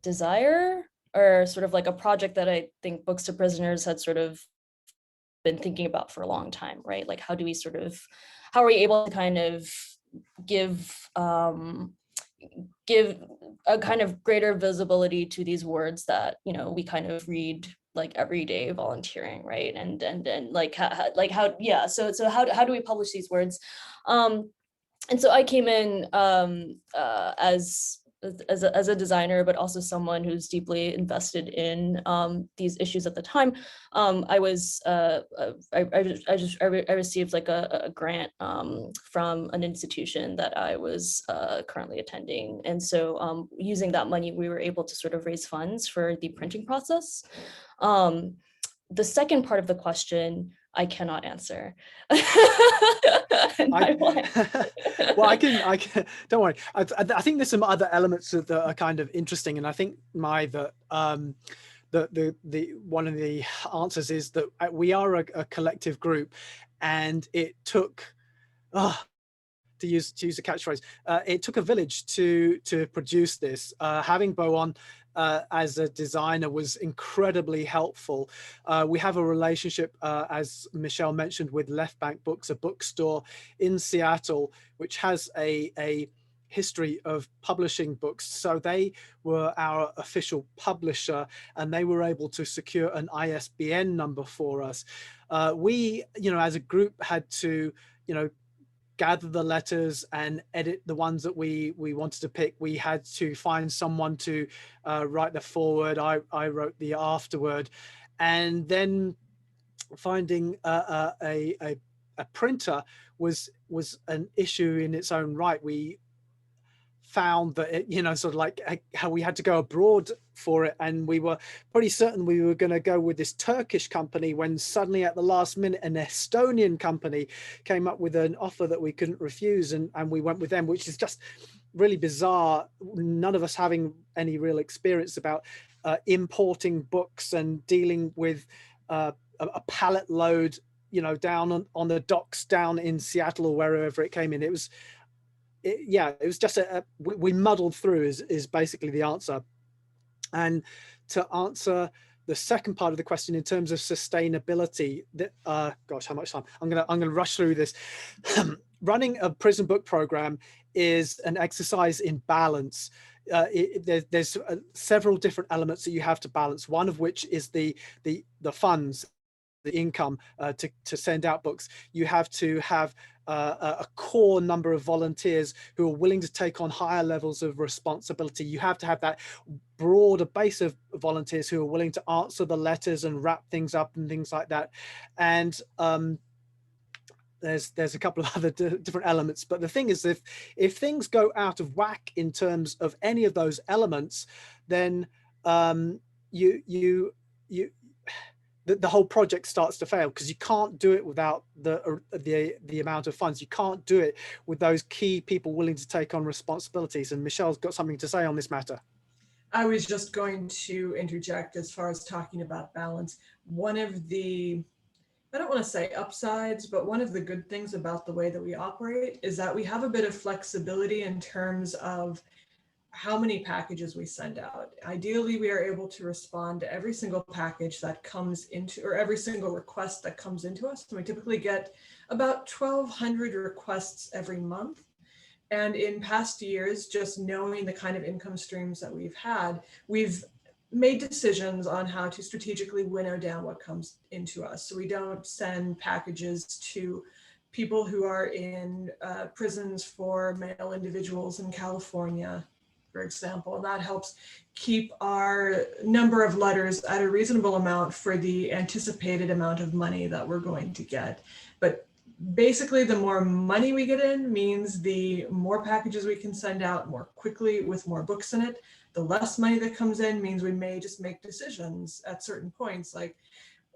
desire, or sort of like a project that I think Books to Prisoners had sort of been thinking about for a long time, right? Like, how are we able to kind of give a kind of greater visibility to these words that, you know, we kind of read like every day volunteering, right? And like how yeah, so how do we publish these words? And so I came in as a designer, but also someone who's deeply invested in these issues at the time. I received like a grant from an institution that I was currently attending, and so using that money, we were able to sort of raise funds for the printing process. The second part of the question, I cannot answer. Well, I can. Don't worry. I think there's some other elements that are kind of interesting, and I think the one of the answers is that we are a collective group, and it took, to use a catchphrase, it took a village to produce this. Having Bo-Won as a designer was incredibly helpful. We have a relationship, as Michelle mentioned, with Left Bank Books, a bookstore in Seattle, which has a history of publishing books. So they were our official publisher, and they were able to secure an ISBN number for us. We, as a group, had to, gather the letters and edit the ones that we wanted to pick. We had to find someone to write the foreword. I wrote the afterword, and then finding a printer was an issue in its own right. We found that it, sort of like how we had to go abroad for it, and we were pretty certain we were going to go with this Turkish company, when suddenly at the last minute an Estonian company came up with an offer that we couldn't refuse, and we went with them, which is just really bizarre, none of us having any real experience about importing books and dealing with a pallet load, down on the docks down in Seattle or wherever it came in. It was just we muddled through is basically the answer. And to answer the second part of the question in terms of sustainability, gosh, how much time? I'm gonna rush through this. Running a prison book program is an exercise in balance. There's several different elements that you have to balance. One of which is the funds, the income to send out books. You have to have a core number of volunteers who are willing to take on higher levels of responsibility. You have to have that broader base of volunteers who are willing to answer the letters and wrap things up and things like that. And there's a couple of other different elements, but the thing is, if things go out of whack in terms of any of those elements, then the whole project starts to fail, because you can't do it without the amount of funds. You can't do it with those key people willing to take on responsibilities. And Michelle's got something to say on this matter. I was just going to interject as far as talking about balance. One of the, I don't want to say upsides, but one of the good things about the way that we operate is that we have a bit of flexibility in terms of how many packages we send out. Ideally, we are able to respond to every single package that comes into, or every single request that comes into us. And we typically get about 1,200 requests every month. And in past years, just knowing the kind of income streams that we've had, we've made decisions on how to strategically winnow down what comes into us. So we don't send packages to people who are in prisons for male individuals in California, for example, and that helps keep our number of letters at a reasonable amount for the anticipated amount of money that we're going to get. But basically, the more money we get in means the more packages we can send out more quickly with more books in it. The less money that comes in means we may just make decisions at certain points, like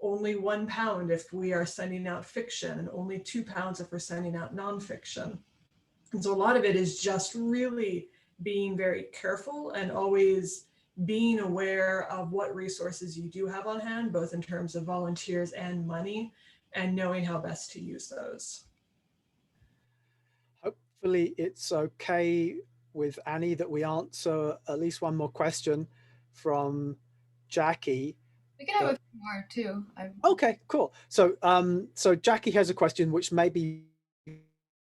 only £1 if we are sending out fiction and only £2 if we're sending out nonfiction. And so a lot of it is just really being very careful and always being aware of what resources you do have on hand, both in terms of volunteers and money, and knowing how best to use those. Hopefully it's okay with Annie that we answer at least one more question from Jackie. We can have a few more too. Okay, cool. So so Jackie has a question which maybe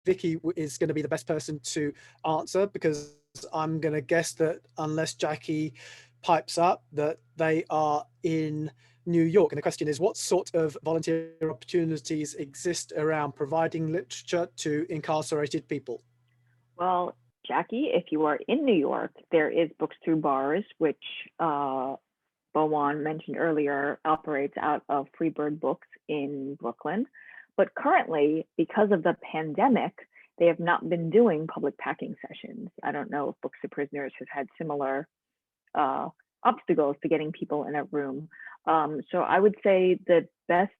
Vicky is going to be the best person to answer, because I'm going to guess that unless Jackie pipes up, that they are in New York. And the question is, what sort of volunteer opportunities exist around providing literature to incarcerated people? Well, Jackie, if you are in New York, there is Books Through Bars, which Bo-Won mentioned earlier, operates out of Freebird Books in Brooklyn. But currently, because of the pandemic, they have not been doing public packing sessions. I don't know if Books to Prisoners has had similar obstacles to getting people in a room. So I would say the best,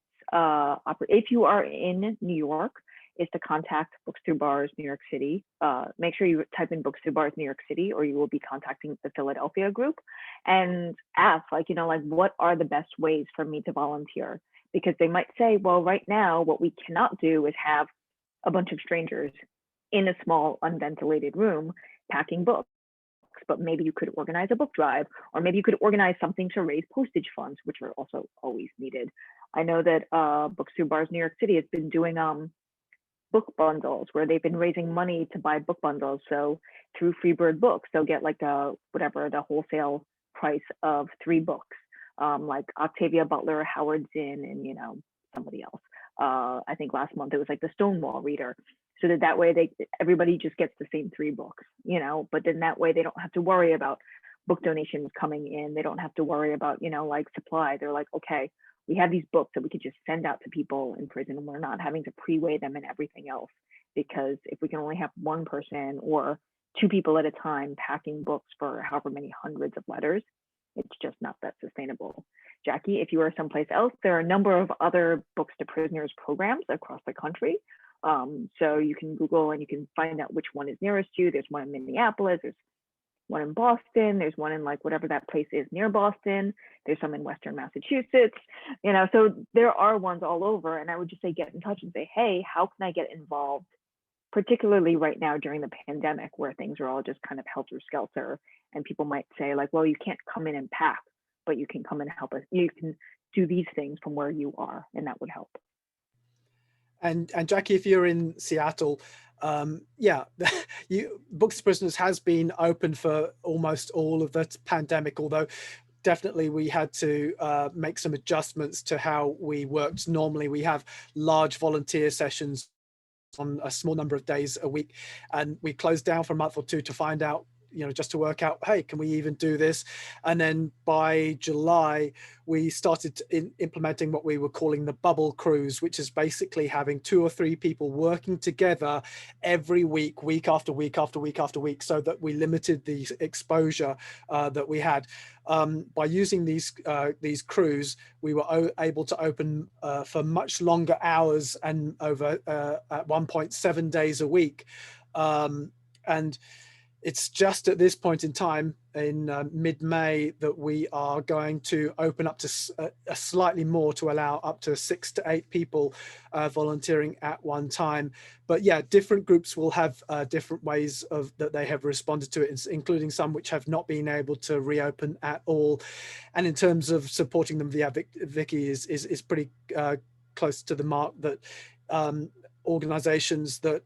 if you are in New York, is to contact Books Through Bars, New York City. Make sure you type in Books Through Bars, New York City, or you will be contacting the Philadelphia group and ask, like, what are the best ways for me to volunteer? Because they might say, well, right now, what we cannot do is have a bunch of strangers in a small unventilated room packing books, but maybe you could organize a book drive, or maybe you could organize something to raise postage funds, which are also always needed. I know that Books Through Bars New York City has been doing book bundles where they've been raising money to buy book bundles. So through Freebird Books, they'll get like the wholesale price of 3 books, like Octavia Butler, Howard Zinn, and somebody else. I think last month it was like the Stonewall Reader. So that way everybody just gets the same 3 books, but then that way they don't have to worry about book donations coming in. They don't have to worry about, like supply. They're like, okay, we have these books that we could just send out to people in prison, and we're not having to pre-weigh them and everything else. Because if we can only have 1 person or 2 people at a time packing books for however many hundreds of letters, it's just not that sustainable. Jackie, if you are someplace else, there are a number of other Books to Prisoners programs across the country. So you can Google and you can find out which one is nearest you. There's one in Minneapolis, there's one in Boston, there's one in like whatever that place is near Boston, there's some in Western Massachusetts, so there are ones all over. And I would just say, get in touch and say, hey, how can I get involved? Particularly right now during the pandemic, where things are all just kind of helter-skelter, and people might say like, well, you can't come in and pack, but you can come and help us. You can do these things from where you are, and that would help. And Jackie, if you're in Seattle, Books to Prisoners has been open for almost all of the pandemic, although definitely we had to make some adjustments to how we worked. Normally we have large volunteer sessions on a small number of days a week, and we closed down for a month or 2 to find out, just to work out, hey, can we even do this? And then by July, we started implementing what we were calling the bubble cruise, which is basically having 2 or 3 people working together every week, week after week after week after week, so that we limited the exposure that we had. By using these crews, we were able to open for much longer hours and over at 1.7 days a week. And it's just at this point in time in mid-May that we are going to open up to a slightly more, to allow up to 6 to 8 people volunteering at one time. But yeah, different groups will have different ways that they have responded to it, including some which have not been able to reopen at all. And in terms of supporting them via Vicky is pretty close to the mark, that organizations that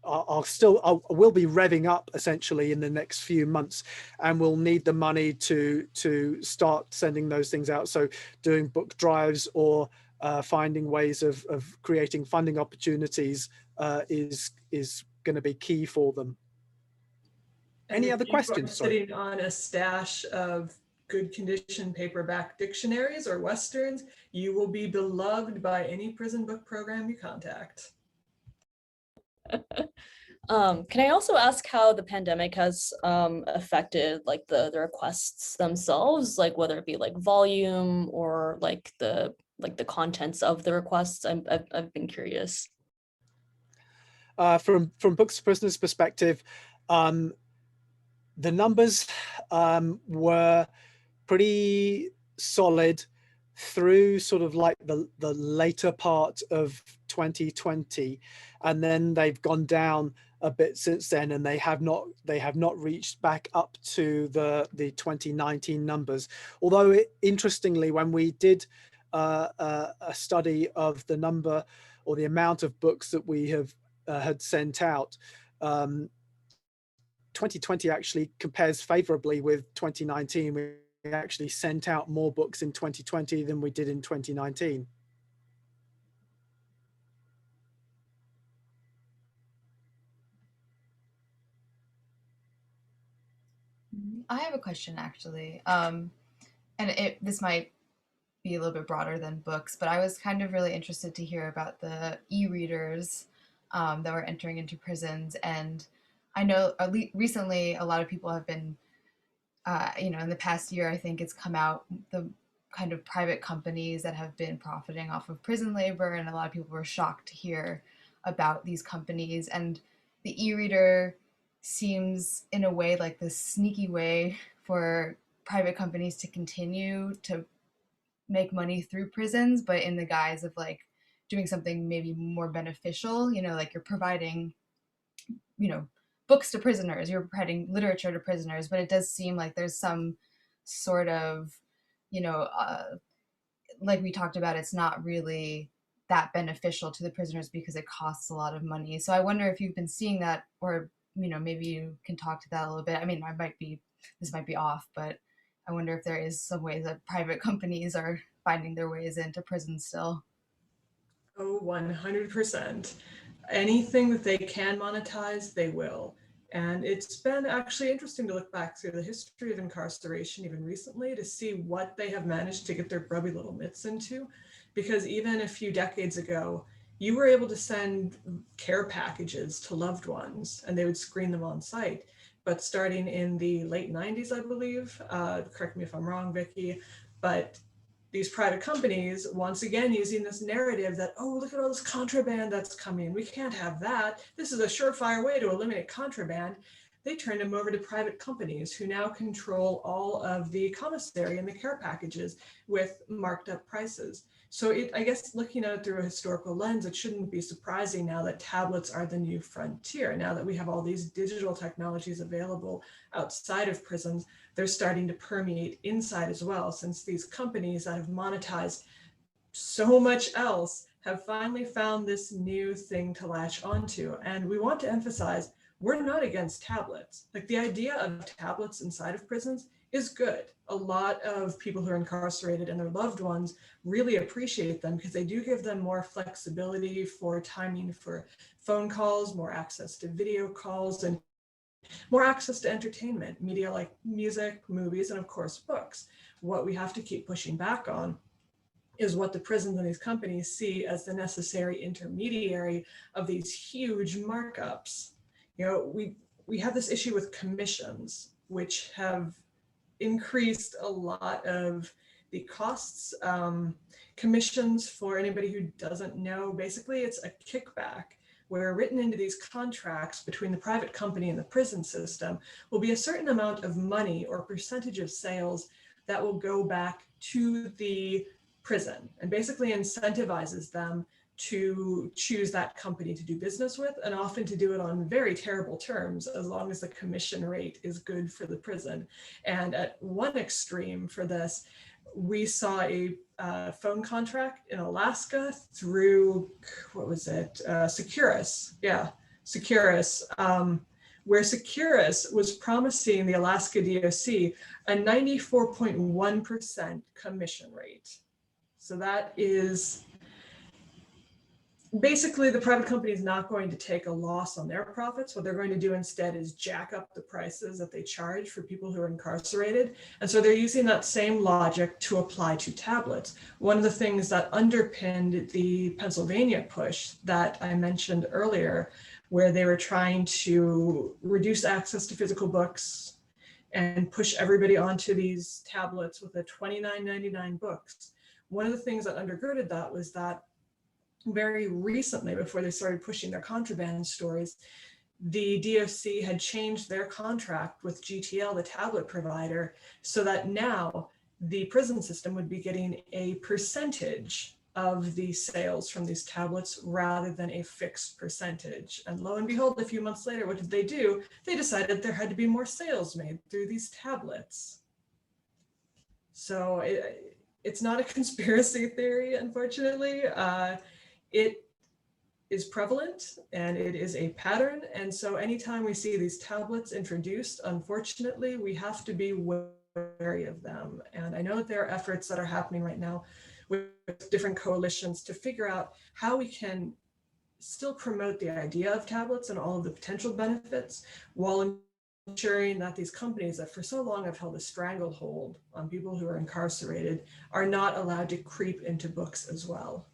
will be revving up essentially in the next few months, and will need the money to start sending those things out. So doing book drives or finding ways of creating funding opportunities is going to be key for them. Any other questions? Sitting on a stash of good condition paperback dictionaries or Westerns, you will be beloved by any prison book program you contact. Can I also ask how the pandemic has affected like the requests themselves, like whether it be like volume or like the contents of the requests? I've been curious. From Books to Prisoners' perspective, the numbers were pretty solid through sort of like the later part of 2020, and then they've gone down a bit since then, and they have not reached back up to the 2019 numbers. Although interestingly, when we did a study of the number or the amount of books that we have had sent out, 2020 actually compares favorably with 2019. We actually sent out more books in 2020 than we did in 2019. I have a question actually. This might be a little bit broader than books, but I was kind of really interested to hear about the e-readers that were entering into prisons. And I know recently a lot of people have been, in the past year, I think it's come out, the kind of private companies that have been profiting off of prison labor. And a lot of people were shocked to hear about these companies. And the e-reader seems in a way like this sneaky way for private companies to continue to make money through prisons, but in the guise of like doing something maybe more beneficial, like you're providing, books to prisoners, you're providing literature to prisoners, but it does seem like there's some sort of, like we talked about, it's not really that beneficial to the prisoners because it costs a lot of money. So I wonder if you've been seeing that, or, maybe you can talk to that a little bit. I mean, this might be off, but I wonder if there is some ways that private companies are finding their ways into prison still. Oh, 100%. Anything that they can monetize, they will. And it's been actually interesting to look back through the history of incarceration, even recently, to see what they have managed to get their grubby little mitts into. Because even a few decades ago, you were able to send care packages to loved ones and they would screen them on site. But starting in the late 90s, I believe, correct me if I'm wrong, Vicky, but these private companies, once again, using this narrative that, oh, look at all this contraband that's coming. We can't have that. This is a surefire way to eliminate contraband. They turned them over to private companies who now control all of the commissary and the care packages with marked up prices. So I guess looking at it through a historical lens, it shouldn't be surprising now that tablets are the new frontier. Now that we have all these digital technologies available outside of prisons, they're starting to permeate inside as well, since these companies that have monetized so much else have finally found this new thing to latch onto. And we want to emphasize, we're not against tablets. Like, the idea of tablets inside of prisons is good. A lot of people who are incarcerated and their loved ones really appreciate them because they do give them more flexibility for timing for phone calls, more access to video calls, and more access to entertainment, media like music, movies, and of course, books. What we have to keep pushing back on is what the prisons and these companies see as the necessary intermediary of these huge markups. We have this issue with commissions, which have increased a lot of the costs. Commissions, for anybody who doesn't know, basically it's a kickback where, written into these contracts between the private company and the prison system, will be a certain amount of money or percentage of sales that will go back to the prison and basically incentivizes them to choose that company to do business with, and often to do it on very terrible terms, as long as the commission rate is good for the prison. And at one extreme for this, we saw a phone contract in Alaska through, what was it? Securus, yeah, Securus, where Securus was promising the Alaska DOC a 94.1% commission rate. So that is, basically, the private company is not going to take a loss on their profits. What they're going to do instead is jack up the prices that they charge for people who are incarcerated. And so they're using that same logic to apply to tablets. One of the things that underpinned the Pennsylvania push that I mentioned earlier where they were trying to reduce access to physical books and push everybody onto these tablets with a $29.99 books. One of the things that undergirded that was that very recently, before they started pushing their contraband stories, the DOC had changed their contract with GTL, the tablet provider, so that now the prison system would be getting a percentage of the sales from these tablets rather than a fixed percentage. And lo and behold, a few months later, what did they do? They decided there had to be more sales made through these tablets. So it's not a conspiracy theory, unfortunately. It is prevalent and it is a pattern. And so anytime we see these tablets introduced, unfortunately, we have to be wary of them. And I know that there are efforts that are happening right now with different coalitions to figure out how we can still promote the idea of tablets and all of the potential benefits while ensuring that these companies that for so long have held a stranglehold on people who are incarcerated are not allowed to creep into books as well.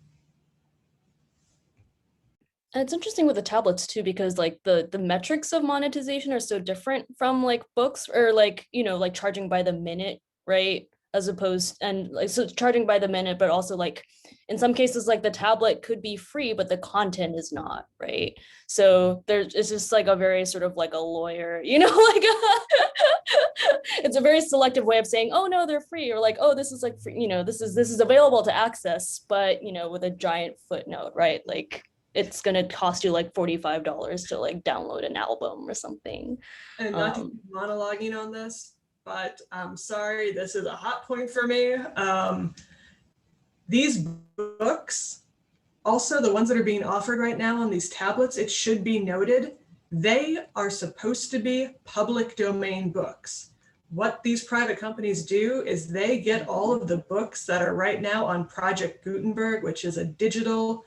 And it's interesting with the tablets too, because like the metrics of monetization are so different from like books, or like, you know, like charging by the minute, right? As opposed, and like, so charging by the minute, but also like in some cases, like the tablet could be free, but the content is not, right? So there's, it's just like a very sort of like a lawyer, you know, like it's a very selective way of saying, oh no, they're free, or like, oh, this is like free, you know, this is available to access, but you know, with a giant footnote, right? Like it's going to cost you like $45 to like download an album or something. And not to keep monologuing on this, but I'm sorry, this is a hot point for me. These books, also the ones that are being offered right now on these tablets, it should be noted, they are supposed to be public domain books. What these private companies do is they get all of the books that are right now on Project Gutenberg, which is a digital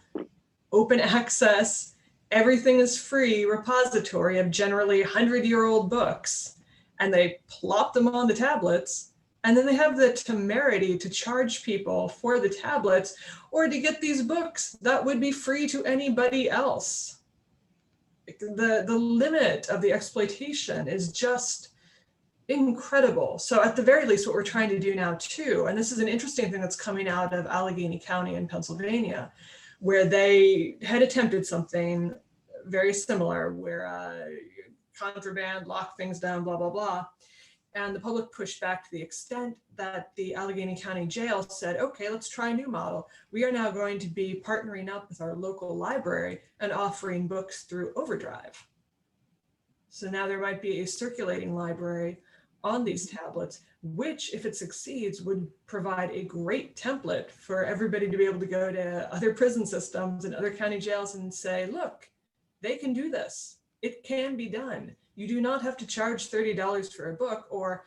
open access, everything is free repository of generally 100-year-old books, and they plop them on the tablets, and then they have the temerity to charge people for the tablets or to get these books that would be free to anybody else. The limit of the exploitation is just incredible. So at the very least, what we're trying to do now too, and this is an interesting thing that's coming out of Allegheny County in Pennsylvania, where they had attempted something very similar, where contraband, lock things down, blah, blah, blah. And the public pushed back to the extent that the Allegheny County Jail said, okay, let's try a new model. We are now going to be partnering up with our local library and offering books through Overdrive. So now there might be a circulating library on these tablets, which, if it succeeds, would provide a great template for everybody to be able to go to other prison systems and other county jails and say, look, they can do this. It can be done. You do not have to charge $30 for a book, or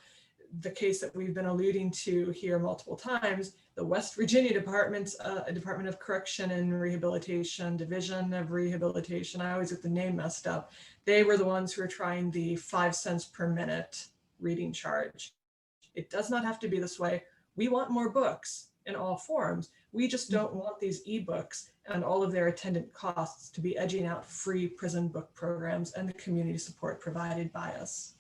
the case that we've been alluding to here multiple times, the West Virginia Department of Correction and Rehabilitation, Division of Rehabilitation, I always get the name messed up. They were the ones who were trying the 5 cents per minute reading charge. It does not have to be this way. We want more books in all forms. We just don't want these ebooks and all of their attendant costs to be edging out free prison book programs and the community support provided by us.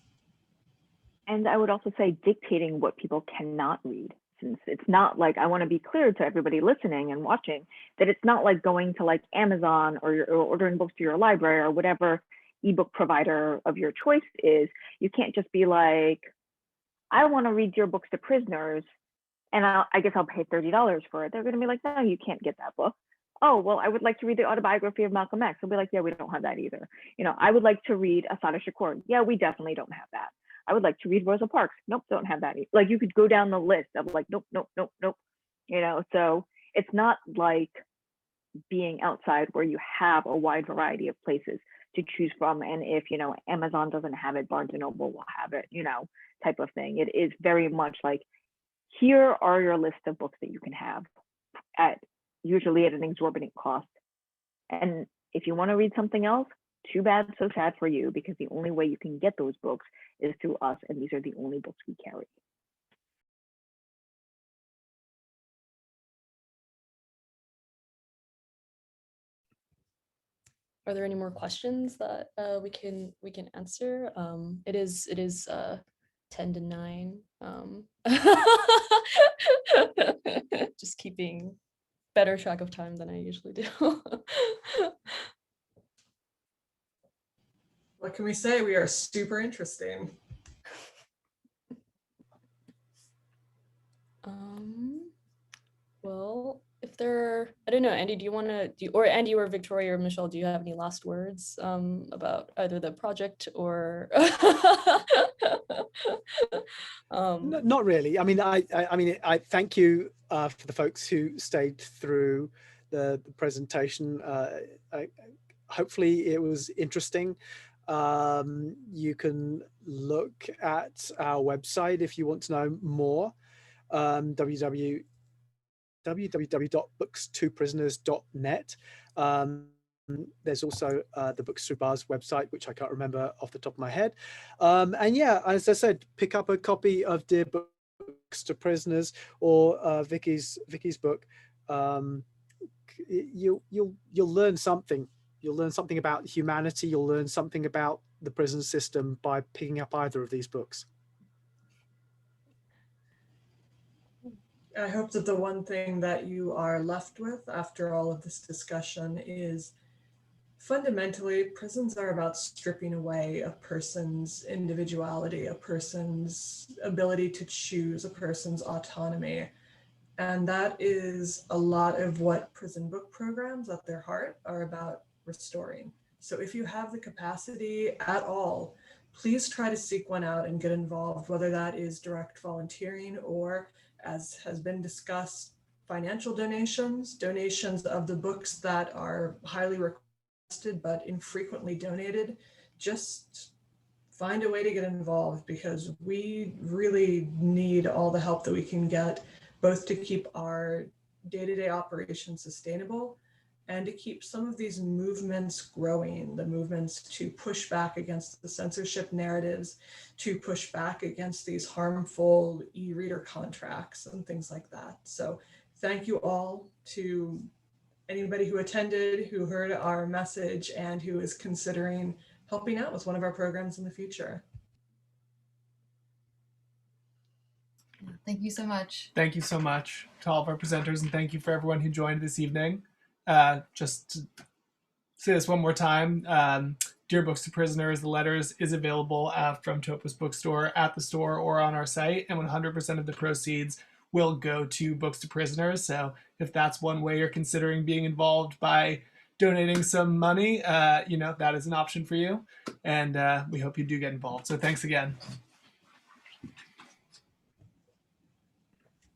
And I would also say dictating what people cannot read, since it's not like, I want to be clear to everybody listening and watching that it's not like going to like Amazon or ordering books to your library or whatever ebook provider of your choice is. You can't just be like, I want to read your books to prisoners and I guess I'll pay $30 for it. They're going to be like, no, you can't get that book. Oh, well, I would like to read the autobiography of Malcolm X. They'll be like, yeah, we don't have that either. You know, I would like to read Assata Shakur. Yeah, we definitely don't have that. I would like to read Rosa Parks. Nope, don't have that. Like you could go down the list of like, nope, nope, nope, nope. You know, so it's not like being outside where you have a wide variety of places to choose from. And if, you know, Amazon doesn't have it, Barnes and Noble will have it, you know, type of thing. It is very much like, here are your list of books that you can have at usually at an exorbitant cost. And if you want to read something else, too bad, so sad for you, because the only way you can get those books is through us, and these are the only books we carry. Are there any more questions that we can answer? It is 10 to 9. Just keeping better track of time than I usually do. What can we say? We are super interesting. Well, if there, I don't know, Andy, do you want to or Andy or Victoria or Michelle, do you have any last words about either the project or? Not really. I mean, I thank you for the folks who stayed through the presentation. Hopefully it was interesting. You can look at our website if you want to know more. www.books2prisoners.net. There's also the Books Through Bars website, which I can't remember off the top of my head. And yeah, as I said, pick up a copy of Dear Books to Prisoners or Vicky's book. You'll learn something. You'll learn something about humanity. You'll learn something about the prison system by picking up either of these books. I hope that the one thing that you are left with after all of this discussion is fundamentally, prisons are about stripping away a person's individuality, a person's ability to choose, a person's autonomy. And that is a lot of what prison book programs at their heart are about restoring. So if you have the capacity at all, please try to seek one out and get involved, whether that is direct volunteering or, as has been discussed, financial donations of the books that are highly requested but infrequently donated. Just find a way to get involved, because we really need all the help that we can get, both to keep our day-to-day operations sustainable and to keep some of these movements growing, the movements to push back against the censorship narratives, to push back against these harmful e-reader contracts and things like that. So thank you all to anybody who attended, who heard our message, and who is considering helping out with one of our programs in the future. Thank you so much. Thank you so much to all of our presenters, and thank you for everyone who joined this evening. Just to say this one more time, Dear Books to Prisoners, the letters is available from Topos Bookstore at the store or on our site, and 100% of the proceeds will go to Books to Prisoners. So if that's one way you're considering being involved by donating some money, that is an option for you, and we hope you do get involved. So thanks again.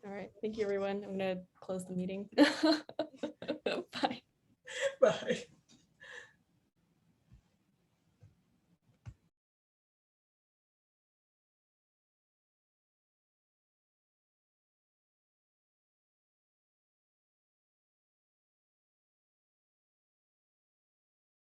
All right, thank you, everyone. I'm gonna close the meeting. Bye. Bye.